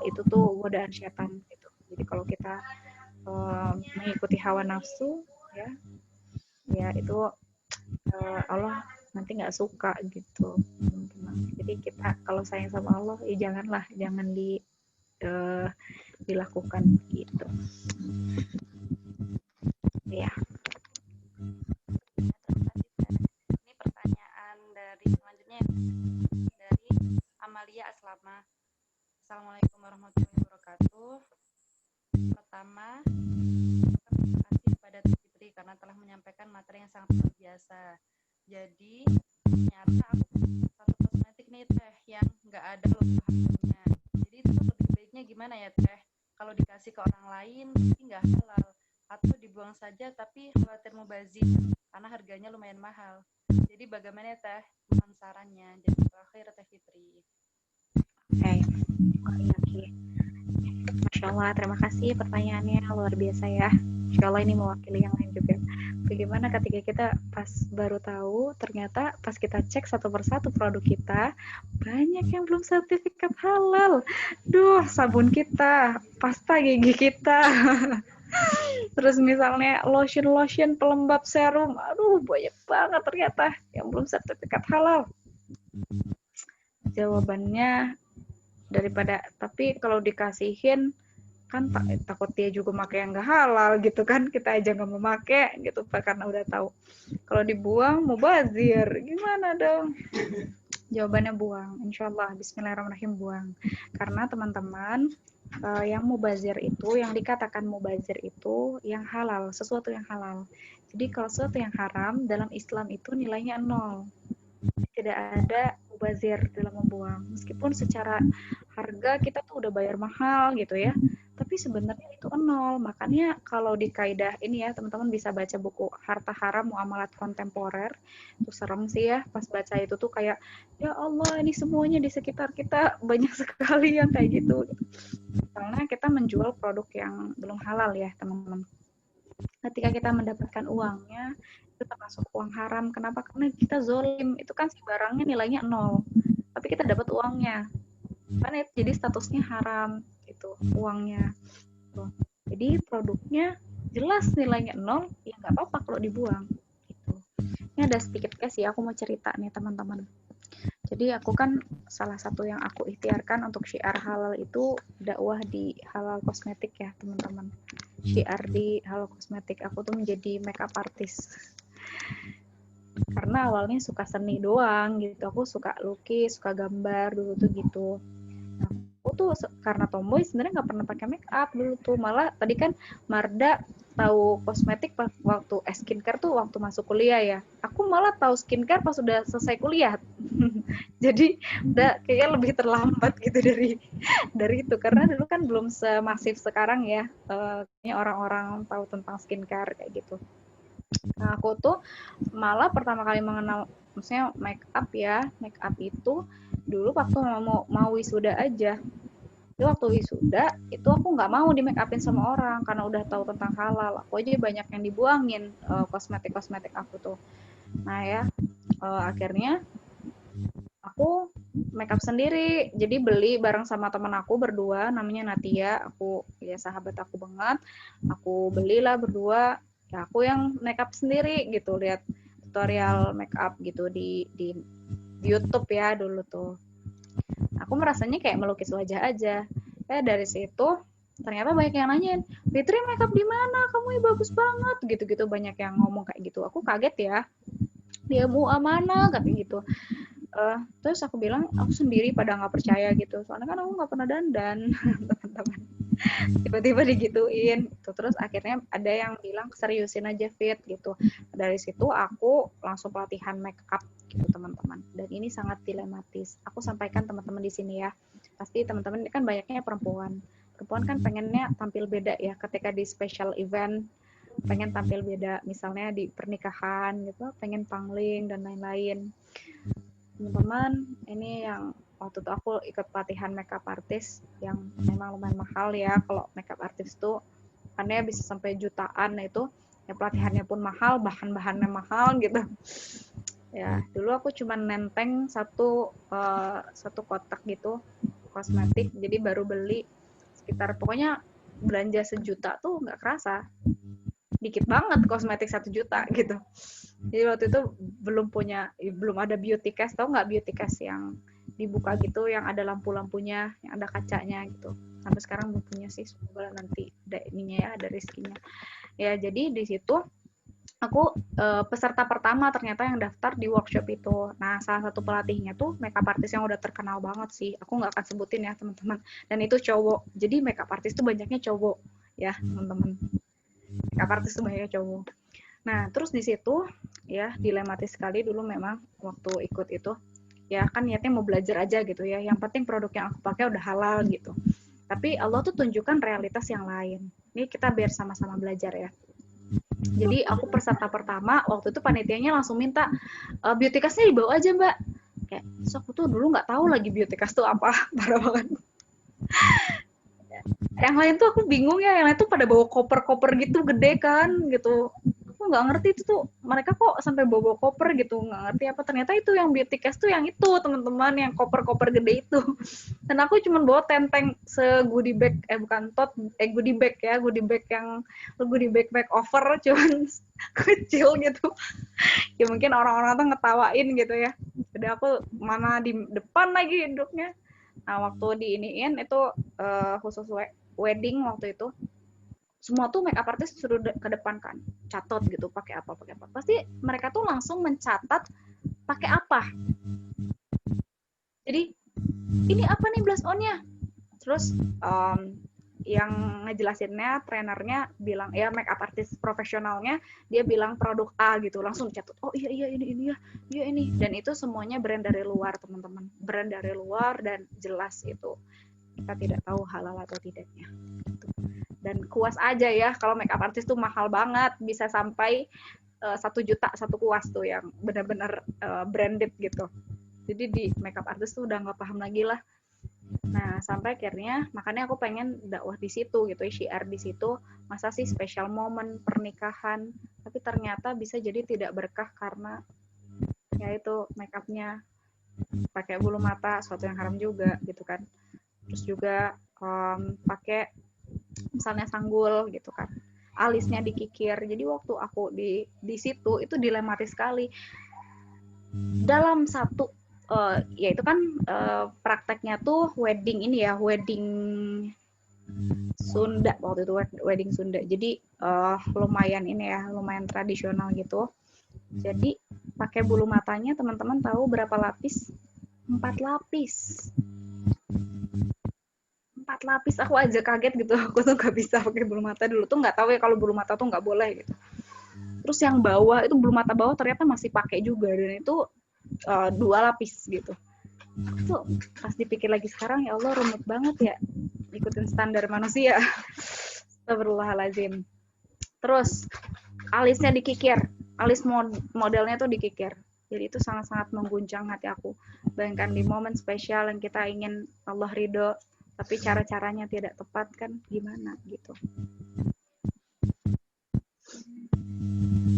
Itu tuh godaan setan gitu. Jadi kalau kita mengikuti hawa nafsu ya itu Allah nanti nggak suka gitu. Jadi kita kalau sayang sama Allah ya jangan dilakukan gitu ya. Ini pertanyaan Ya, Assalamualaikum warahmatullahi wabarakatuh. Pertama, terima kasih kepada Teh Fitri karena telah menyampaikan materi yang sangat luar biasa. Jadi, ternyata aku punya satu kosmetik nih Teh yang nggak ada logo halalnya. Jadi itu lebih baiknya gimana ya Teh? Kalau dikasih ke orang lain, pasti nggak halal. Atau dibuang saja tapi khawatir mubazir karena harganya lumayan mahal. Jadi bagaimana ya Teh? Mohon sarannya. Jadi terakhir Teh Fitri. Oke, Masya Allah, terima kasih pertanyaannya luar biasa ya. Insya Allah ini mewakili yang lain juga. Bagaimana ketika kita pas baru tahu, ternyata pas kita cek satu persatu produk kita, banyak yang belum sertifikat halal. Duh, sabun kita, pasta gigi kita, terus misalnya lotion pelembab serum, aduh banyak banget ternyata yang belum sertifikat halal. Jawabannya tapi kalau dikasihin kan takut dia juga pakai yang nggak halal gitu kan, kita aja nggak mau pakai gitu karena udah tahu. Kalau dibuang mubazir, gimana dong? Jawabannya buang, insya Allah. Bismillahirrahmanirrahim, buang. Karena teman-teman, yang mubazir itu, yang dikatakan mubazir itu yang halal, sesuatu yang halal. Jadi kalau sesuatu yang haram dalam Islam itu nilainya 0. Tidak ada mubazir dalam membuang. Meskipun secara harga kita tuh udah bayar mahal gitu ya, tapi sebenarnya itu 0. Makanya kalau di kaidah ini ya, teman-teman bisa baca buku Harta Haram Muamalat Kontemporer. Itu serem sih ya, pas baca itu tuh kayak, ya Allah, ini semuanya di sekitar kita banyak sekali yang kayak gitu. Karena kita menjual produk yang belum halal ya, teman-teman. Ketika kita mendapatkan uangnya, itu termasuk uang haram. Kenapa? Karena kita zolim. Itu kan si barangnya nilainya 0, tapi kita dapat uangnya. Kan itu jadi statusnya haram gitu, uangnya. Tuh. Jadi produknya jelas nilainya 0, ya nggak apa-apa kalau dibuang. Gitu. Ini ada sedikit sih, aku mau cerita nih teman-teman. Jadi aku kan salah satu yang aku ikhtiarkan untuk syiar halal itu dakwah di halal kosmetik ya teman-teman. Syiar di halal kosmetik, aku tuh menjadi makeup artist. Karena awalnya suka seni doang gitu, aku suka lukis, suka gambar dulu tuh gitu. Nah, aku tuh karena tomboy sebenarnya nggak pernah pakai make up dulu tuh, malah tadi kan Marda tahu kosmetik waktu skincare tuh waktu masuk kuliah ya. Aku malah tahu skincare pas udah selesai kuliah. Jadi udah kayaknya lebih terlambat gitu dari itu, karena dulu kan belum semasif sekarang ya, orang-orang tahu tentang skincare kayak gitu. Nah, aku tuh malah pertama kali mengenal maksudnya make up itu dulu waktu mau wisuda aja. Jadi waktu wisuda itu aku nggak mau di make upin sama orang karena udah tahu tentang halal. Aku aja banyak yang dibuangin kosmetik aku tuh. Nah ya, akhirnya aku make up sendiri. Jadi beli bareng sama teman aku berdua, namanya Natia. Aku ya sahabat aku banget. Aku belilah berdua. Ya aku yang make up sendiri gitu, lihat tutorial make up gitu di YouTube ya dulu tuh. Aku merasanya kayak melukis wajah aja. Dari situ ternyata banyak yang nanyain, Fitri make up di mana? Kamu bagus banget, gitu-gitu, banyak yang ngomong kayak gitu. Aku kaget ya. Dia mau mana katanya gitu. Terus aku bilang aku sendiri, pada nggak percaya gitu. Soalnya kan aku nggak pernah dandan, teman-teman. Tiba-tiba digituin. Terus akhirnya ada yang bilang seriusin aja Fit gitu. Dari situ aku langsung pelatihan make up gitu teman-teman. Dan ini sangat dilematis. Aku sampaikan teman-teman di sini ya. Pasti teman-teman kan banyaknya perempuan. Perempuan kan pengennya tampil beda ya ketika di special event, pengen tampil beda, misalnya di pernikahan gitu, pengen pangling dan lain-lain. Teman-teman, ini yang waktu itu aku ikut pelatihan makeup artist yang memang lumayan mahal ya. Kalau makeup artist tuh aneh bisa sampai jutaan. Nah itu ya pelatihannya pun mahal, bahan-bahannya mahal gitu. Ya dulu aku cuma nenteng satu kotak gitu kosmetik, jadi baru beli sekitar, pokoknya belanja 1 juta tuh nggak kerasa, dikit banget kosmetik 1 juta gitu. Jadi waktu itu belum ada beauty case, tau nggak beauty case yang dibuka gitu, yang ada lampu-lampunya, yang ada kacanya gitu. Sampai sekarang belum punya sih, semoga nanti ada ininya ya, ada rezekinya. Ya jadi di situ aku peserta pertama ternyata yang daftar di workshop itu. Nah, salah satu pelatihnya tuh makeup artist yang udah terkenal banget sih. Aku nggak akan sebutin ya teman-teman. Dan itu cowok. Jadi makeup artist tuh banyaknya cowok ya teman-teman. Makeup artist tuh banyaknya cowok. Nah, terus di situ ya dilematis sekali dulu memang waktu ikut itu. Ya kan niatnya mau belajar aja gitu ya. Yang penting produk yang aku pakai udah halal gitu. Tapi Allah tuh tunjukkan realitas yang lain. Ini kita biar sama-sama belajar ya. Jadi aku peserta pertama, waktu itu panitianya langsung minta beauty cast-nya dibawa aja mbak. Kayak, so aku tuh dulu nggak tahu lagi beauty cast tuh apa, parah banget. Yang lain tuh aku bingung ya, yang lain tuh pada bawa koper-koper gitu gede kan, gitu. Aku nggak ngerti itu tuh, mereka kok sampai bawa koper gitu, nggak ngerti apa. Ternyata itu yang beauty cast tuh yang itu teman-teman, yang koper-koper gede itu. Dan aku cuma bawa tenteng se-goodie bag, bukan tote, goodie bag ya, goodie bag yang goodie bag makeover, cuman kecil gitu. Ya mungkin orang-orang tuh ngetawain gitu ya. Jadi aku mana di depan lagi duduknya. Nah waktu diiniin itu khusus wedding waktu itu, semua tuh makeup artist suruh ke depan kan, catat gitu pakai apa. Pasti mereka tuh langsung mencatat pakai apa. Jadi ini apa nih blush on-nya? Terus yang ngejelasinnya, trainernya bilang, ya makeup artist profesionalnya, dia bilang produk A gitu, langsung dicatat, oh iya ini ya ini. Dan itu semuanya brand dari luar teman-teman, brand dari luar dan jelas itu. Kita tidak tahu halal atau tidaknya. Dan kuas aja ya, kalau makeup artist tuh mahal banget, bisa sampai 1 juta satu kuas tuh yang benar-benar branded gitu. Jadi di makeup artist tuh udah nggak paham lagi lah. Nah, sampai akhirnya, makanya aku pengen dakwah di situ gitu, syiar di situ. Masa sih special moment pernikahan, tapi ternyata bisa jadi tidak berkah karena ya itu make up-nya pakai bulu mata, suatu yang haram juga gitu kan. Terus juga pakai misalnya sanggul gitu kan, alisnya dikikir. Jadi waktu aku di situ itu dilematis sekali. Dalam satu ya itu kan prakteknya tuh wedding ini ya, wedding Sunda waktu itu, wedding Sunda. Jadi lumayan ini ya, lumayan tradisional gitu. Jadi pakai bulu matanya, teman-teman tahu berapa lapis? 4 lapis. 4 lapis, aku aja kaget gitu. Aku tuh nggak bisa pakai bulu mata dulu tuh, nggak tahu ya kalau bulu mata tuh nggak boleh gitu. Terus yang bawah itu bulu mata bawah ternyata masih pakai juga, dan itu 2 lapis gitu. Tuh pas dipikir lagi sekarang, ya Allah rumit banget ya ikutin standar manusia. Astagfirullahaladzim. Terus alisnya dikikir, alis modelnya tuh dikikir. Jadi itu sangat-sangat mengguncang hati aku. Bayangkan di momen spesial yang kita ingin Allah ridho, tapi cara-caranya tidak tepat kan, gimana gitu.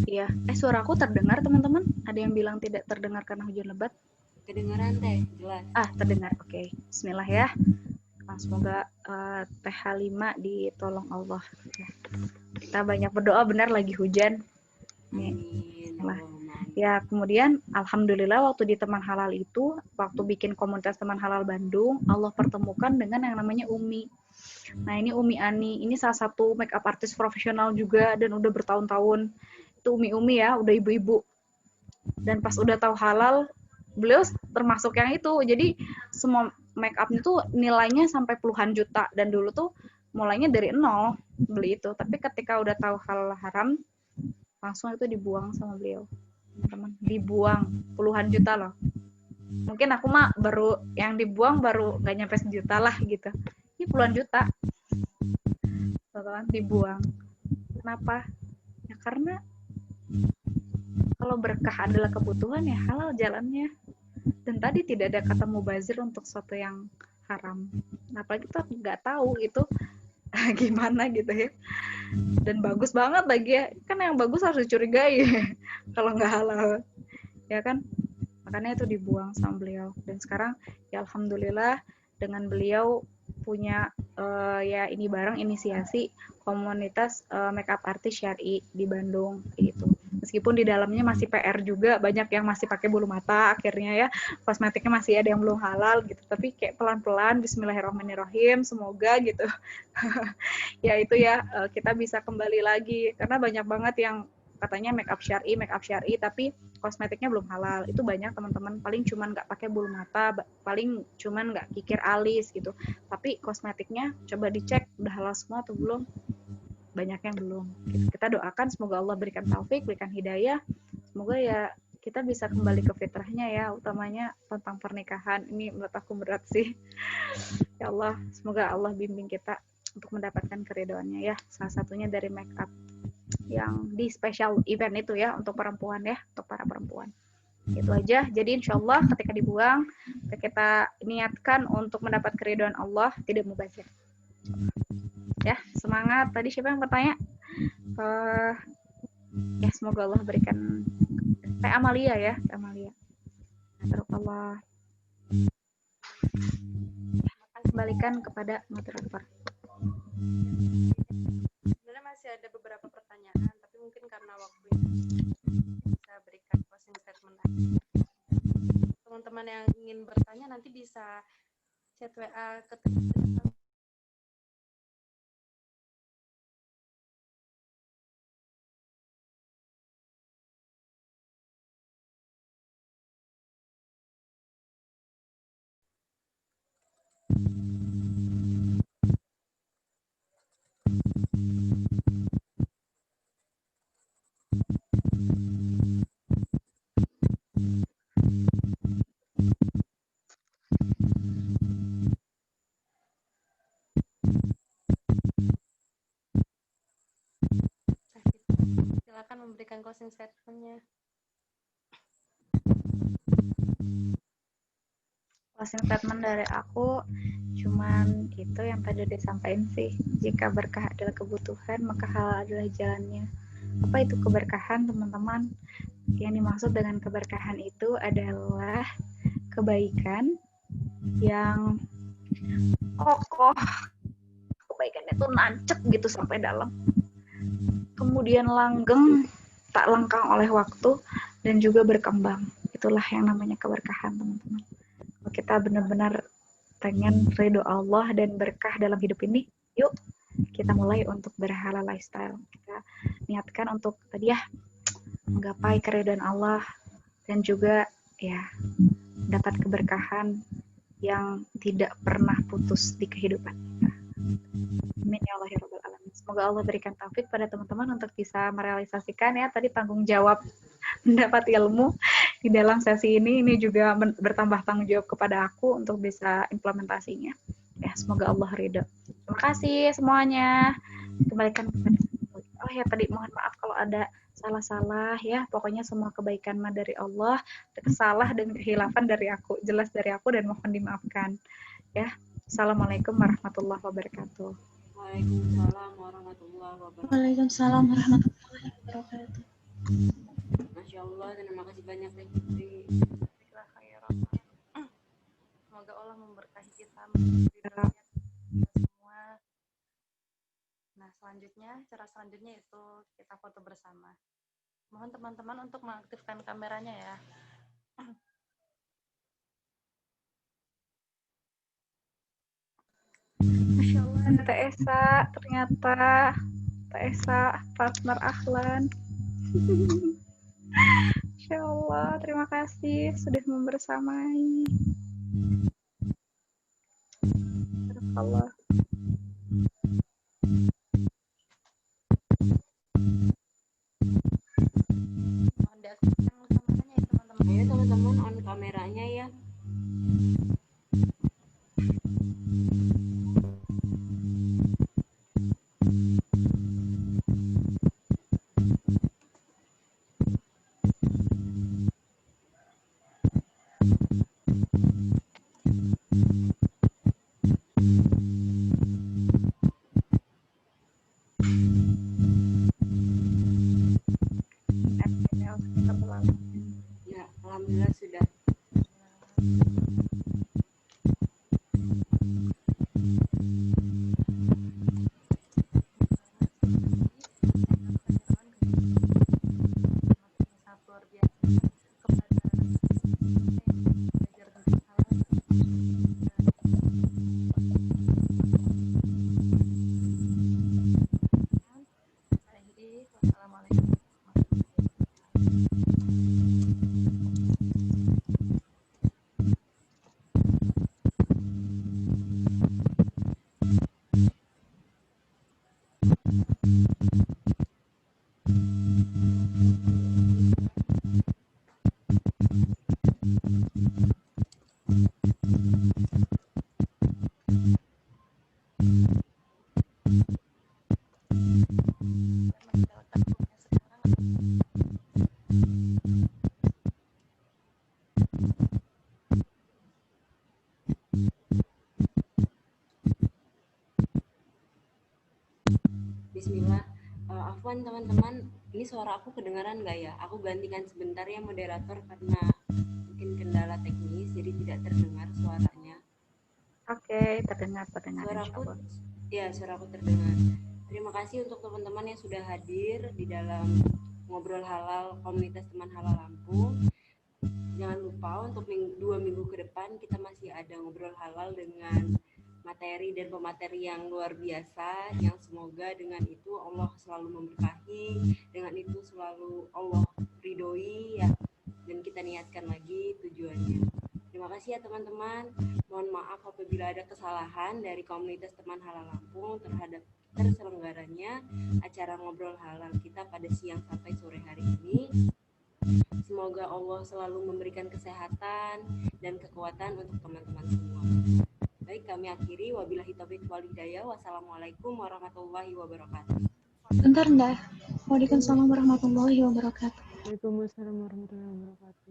Iya, suaraku terdengar teman-teman? Ada yang bilang tidak terdengar karena hujan lebat? Kedengaran teh, jelas. Terdengar. Oke. Bismillah ya. Semoga TH5 ditolong Allah. Kita banyak berdoa, benar lagi hujan. Amin. Ya, kemudian alhamdulillah waktu di Teman Halal itu, waktu bikin komunitas Teman Halal Bandung, Allah pertemukan dengan yang namanya Umi. Nah, ini Umi Ani, ini salah satu makeup artist profesional juga dan udah bertahun-tahun. Itu Umi ya, udah ibu-ibu. Dan pas udah tahu halal, beliau termasuk yang itu. Jadi semua make up itu nilainya sampai puluhan juta, dan dulu tuh mulainya dari nol beli itu. Tapi ketika udah tahu halal haram, langsung itu dibuang sama beliau. Teman, dibuang puluhan juta loh. Mungkin aku mah baru yang dibuang baru nggak nyampe sejuta lah gitu. Ini puluhan juta. Teman, dibuang. Kenapa? Ya karena kalau berkah adalah kebutuhan, ya halal jalannya. Dan tadi tidak ada kata mubazir untuk sesuatu yang haram. Apalagi kita nggak tahu itu gimana gitu ya. Dan bagus banget lagi ya. Kan yang bagus harus dicurigai kalau nggak halal. Ya kan? Makanya itu dibuang sama beliau. Dan sekarang ya alhamdulillah dengan beliau punya ya ini bareng inisiasi komunitas makeup artist syar'i di Bandung gitu. Meskipun di dalamnya masih PR juga, banyak yang masih pakai bulu mata akhirnya ya, kosmetiknya masih ada yang belum halal gitu, tapi kayak pelan-pelan, bismillahirrahmanirrahim, semoga gitu. Ya itu ya, kita bisa kembali lagi, karena banyak banget yang katanya make up syar'i, tapi kosmetiknya belum halal. Itu banyak teman-teman, paling cuman nggak pakai bulu mata, paling cuman nggak kikir alis gitu. Tapi kosmetiknya coba dicek udah halal semua atau belum. Banyak yang belum. Kita doakan semoga Allah berikan taufik, berikan hidayah. Semoga ya kita bisa kembali ke fitrahnya ya, utamanya tentang pernikahan. Ini menurut aku berat sih. Ya Allah, semoga Allah bimbing kita untuk mendapatkan keridhoannya ya. Salah satunya dari make up yang di special event itu ya, untuk perempuan ya, untuk para perempuan. Itu aja. Jadi insya Allah ketika dibuang, kita niatkan untuk mendapat keridhaan Allah, tidak mubazir. Ya, semangat. Tadi siapa yang bertanya? Ya, semoga Allah berikan. Teh Amalia ya, Teh Amalia. Barakallah. Kembalikan kepada moderator. Sebenarnya masih ada beberapa pertanyaan, tapi mungkin karena waktunya bisa berikan closing statement aja. Teman-teman yang ingin bertanya nanti bisa chat WA ke silakan memberikan closing statement-nya. Closing statement dari aku cuman itu yang tadi disampaikan sih. Jika berkah adalah kebutuhan, maka halal adalah jalannya. Apa itu keberkahan, teman-teman? Yang dimaksud dengan keberkahan itu adalah kebaikan yang kokoh, kebaikan itu nancep gitu sampai dalam, kemudian langgeng, tak lengkang oleh waktu, dan juga berkembang. Itulah yang namanya keberkahan, teman-teman. Kalau kita benar-benar pengen ridho Allah dan berkah dalam hidup ini, yuk kita mulai untuk berhalal lifestyle. Kita niatkan untuk tadi ya, menggapai keridhaan Allah dan juga ya dapat keberkahan yang tidak pernah putus di kehidupan kita. Amin ya Allah ya Rabbal Alamin. Semoga Allah berikan taufik pada teman-teman untuk bisa merealisasikan ya tadi tanggung jawab mendapat ilmu di dalam sesi ini. Ini juga bertambah tanggung jawab kepada aku untuk bisa implementasinya. Ya, semoga Allah ridho. Terima kasih semuanya. Kembalikan kepada oh ya tadi mohon maaf kalau ada salah-salah ya. Pokoknya semua kebaikan mah dari Allah, salah dan kehilafan dari aku, jelas dari aku dan mohon dimaafkan. Ya. Assalamualaikum warahmatullahi wabarakatuh. Waalaikumsalam warahmatullahi wabarakatuh. Waalaikumsalam warahmatullahi wabarakatuh. Masya Allah, terima kasih banyak deh Putri. Semoga Allah memberkahi kita semua. Nah, selanjutnya, cara selanjutnya itu kita foto bersama. Mohon teman-teman untuk mengaktifkan kameranya ya. Masya Allah, Teh Esa, ternyata Teh Esa partner Ahlan. Masya Allah, terima kasih sudah membersamai. Allah. Mohon diaktifkan kameranya ya teman-teman. Ayo teman-teman on kameranya ya. meninggalkan grupnya sekarang. Bismillah. Afwan teman-teman, ini suara aku kedengaran nggak ya? Aku gantikan sebentar ya moderator karena mungkin kendala teknis, jadi tidak terdengar suaranya. Oke, terdengar insya Suaraku, Allah. ya suaraku terdengar. Terima kasih untuk teman-teman yang sudah hadir di dalam ngobrol halal komunitas teman halal Lampung. Jangan lupa untuk 2 minggu ke depan kita masih ada ngobrol halal dengan materi dan pemateri yang luar biasa, yang semoga dengan itu Allah selalu memberkahi, dengan itu selalu Allah ridhoi ya, dan kita niatkan lagi tujuannya. Terima kasih ya teman-teman. Mohon maaf apabila ada kesalahan dari komunitas teman halal Lampung terhadap terselenggaranya acara ngobrol halal kita pada siang sampai sore hari ini. Semoga Allah selalu memberikan kesehatan dan kekuatan untuk teman-teman semua. Baik, kami akhiri. Wabillahi taufiq wal hidayah. Wassalamualaikum warahmatullahi wabarakatuh. Bentar, Nda. Waalaikumsalam warahmatullahi wabarakatuh. Waalaikumsalam warahmatullahi wabarakatuh.